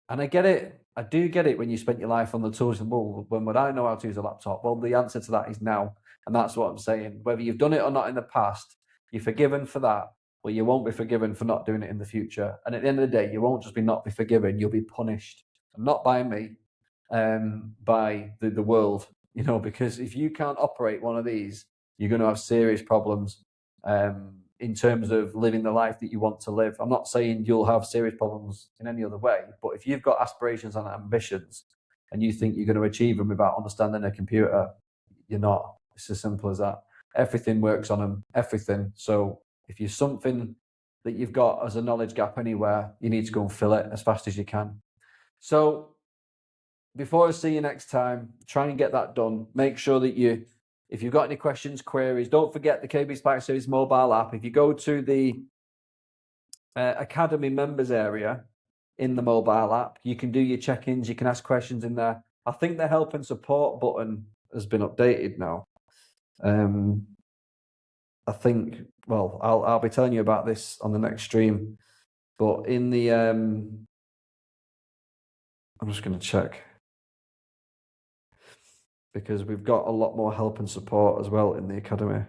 and I get it. I do get it when you spent your life on the tools and when would I know how to use a laptop? Well, the answer to that is now, and that's what I'm saying. Whether you've done it or not in the past, you're forgiven for that, but you won't be forgiven for not doing it in the future. And at the end of the day, you won't just not be forgiven; you'll be punished, not by me, by the world. You know, because if you can't operate one of these, you're going to have serious problems in terms of living the life that you want to live. I'm not saying you'll have serious problems in any other way, but if you've got aspirations and ambitions and you think you're going to achieve them without understanding a computer, you're not. It's as simple as that. Everything works on them, everything. So if you're something that you've got as a knowledge gap anywhere, you need to go and fill it as fast as you can. So before I see you next time, try and get that done. Make sure that if you've got any questions, queries, don't forget the KBB Supply Services mobile app. If you go to the Academy members area in the mobile app, you can do your check-ins, you can ask questions in there. I think the help and support button has been updated now. I think, well, I'll be telling you about this on the next stream, but in the, I'm just going to check, because we've got a lot more help and support as well in the academy.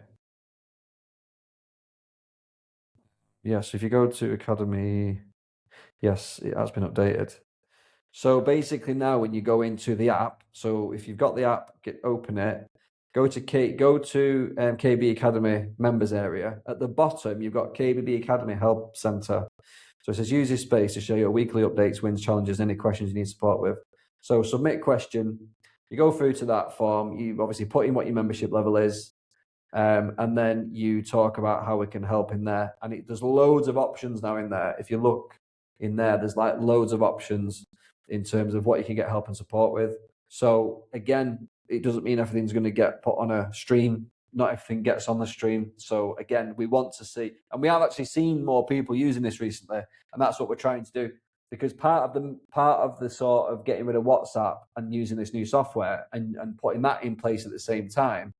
Yes, if you go to Academy, yes, it has been updated. So basically now when you go into the app, so if you've got the app, open it, go to KB Academy members area. At the bottom, you've got KBB Academy Help Center. So it says use this space to show your weekly updates, wins, challenges, any questions you need support with. So submit question. You go through to that form. You obviously put in what your membership level is. And then you talk about how we can help in there. And there's loads of options now in there. If you look in there, there's like loads of options in terms of what you can get help and support with. So again, it doesn't mean everything's going to get put on a stream. Not everything gets on the stream. So again, we want to see, and we have actually seen more people using this recently, and that's what we're trying to do. Because part of the sort of getting rid of WhatsApp and using this new software and putting that in place at the same time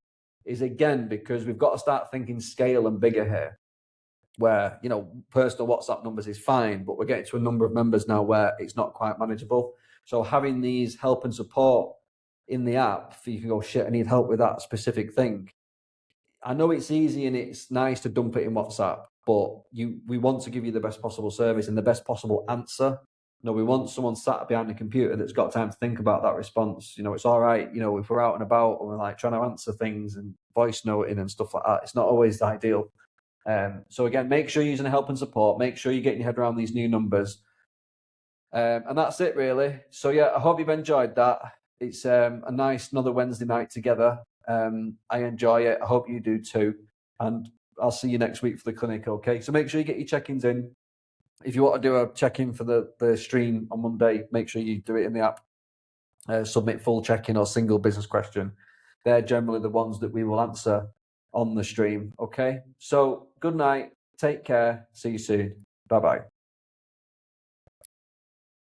is, again, because we've got to start thinking scale and bigger here, where, you know, personal WhatsApp numbers is fine, but we're getting to a number of members now where it's not quite manageable. So having these help and support in the app, you can go, shit, I need help with that specific thing. I know it's easy and it's nice to dump it in WhatsApp, but we want to give you the best possible service and the best possible answer. No, we want someone sat behind a computer that's got time to think about that response. You know, it's all right, you know, if we're out and about and we're like trying to answer things and voice noting and stuff like that, it's not always ideal. So again, make sure you're using help and support. Make sure you're getting your head around these new numbers. And that's it, really. So yeah, I hope you've enjoyed that. It's a nice another Wednesday night together. I enjoy it. I hope you do too. And I'll see you next week for the clinic, okay? So make sure you get your check-ins in. If you want to do a check-in for the stream on Monday, make sure you do it in the app. Submit full check-in or single business question. They're generally the ones that we will answer on the stream, okay? So good night. Take care. See you soon. Bye-bye.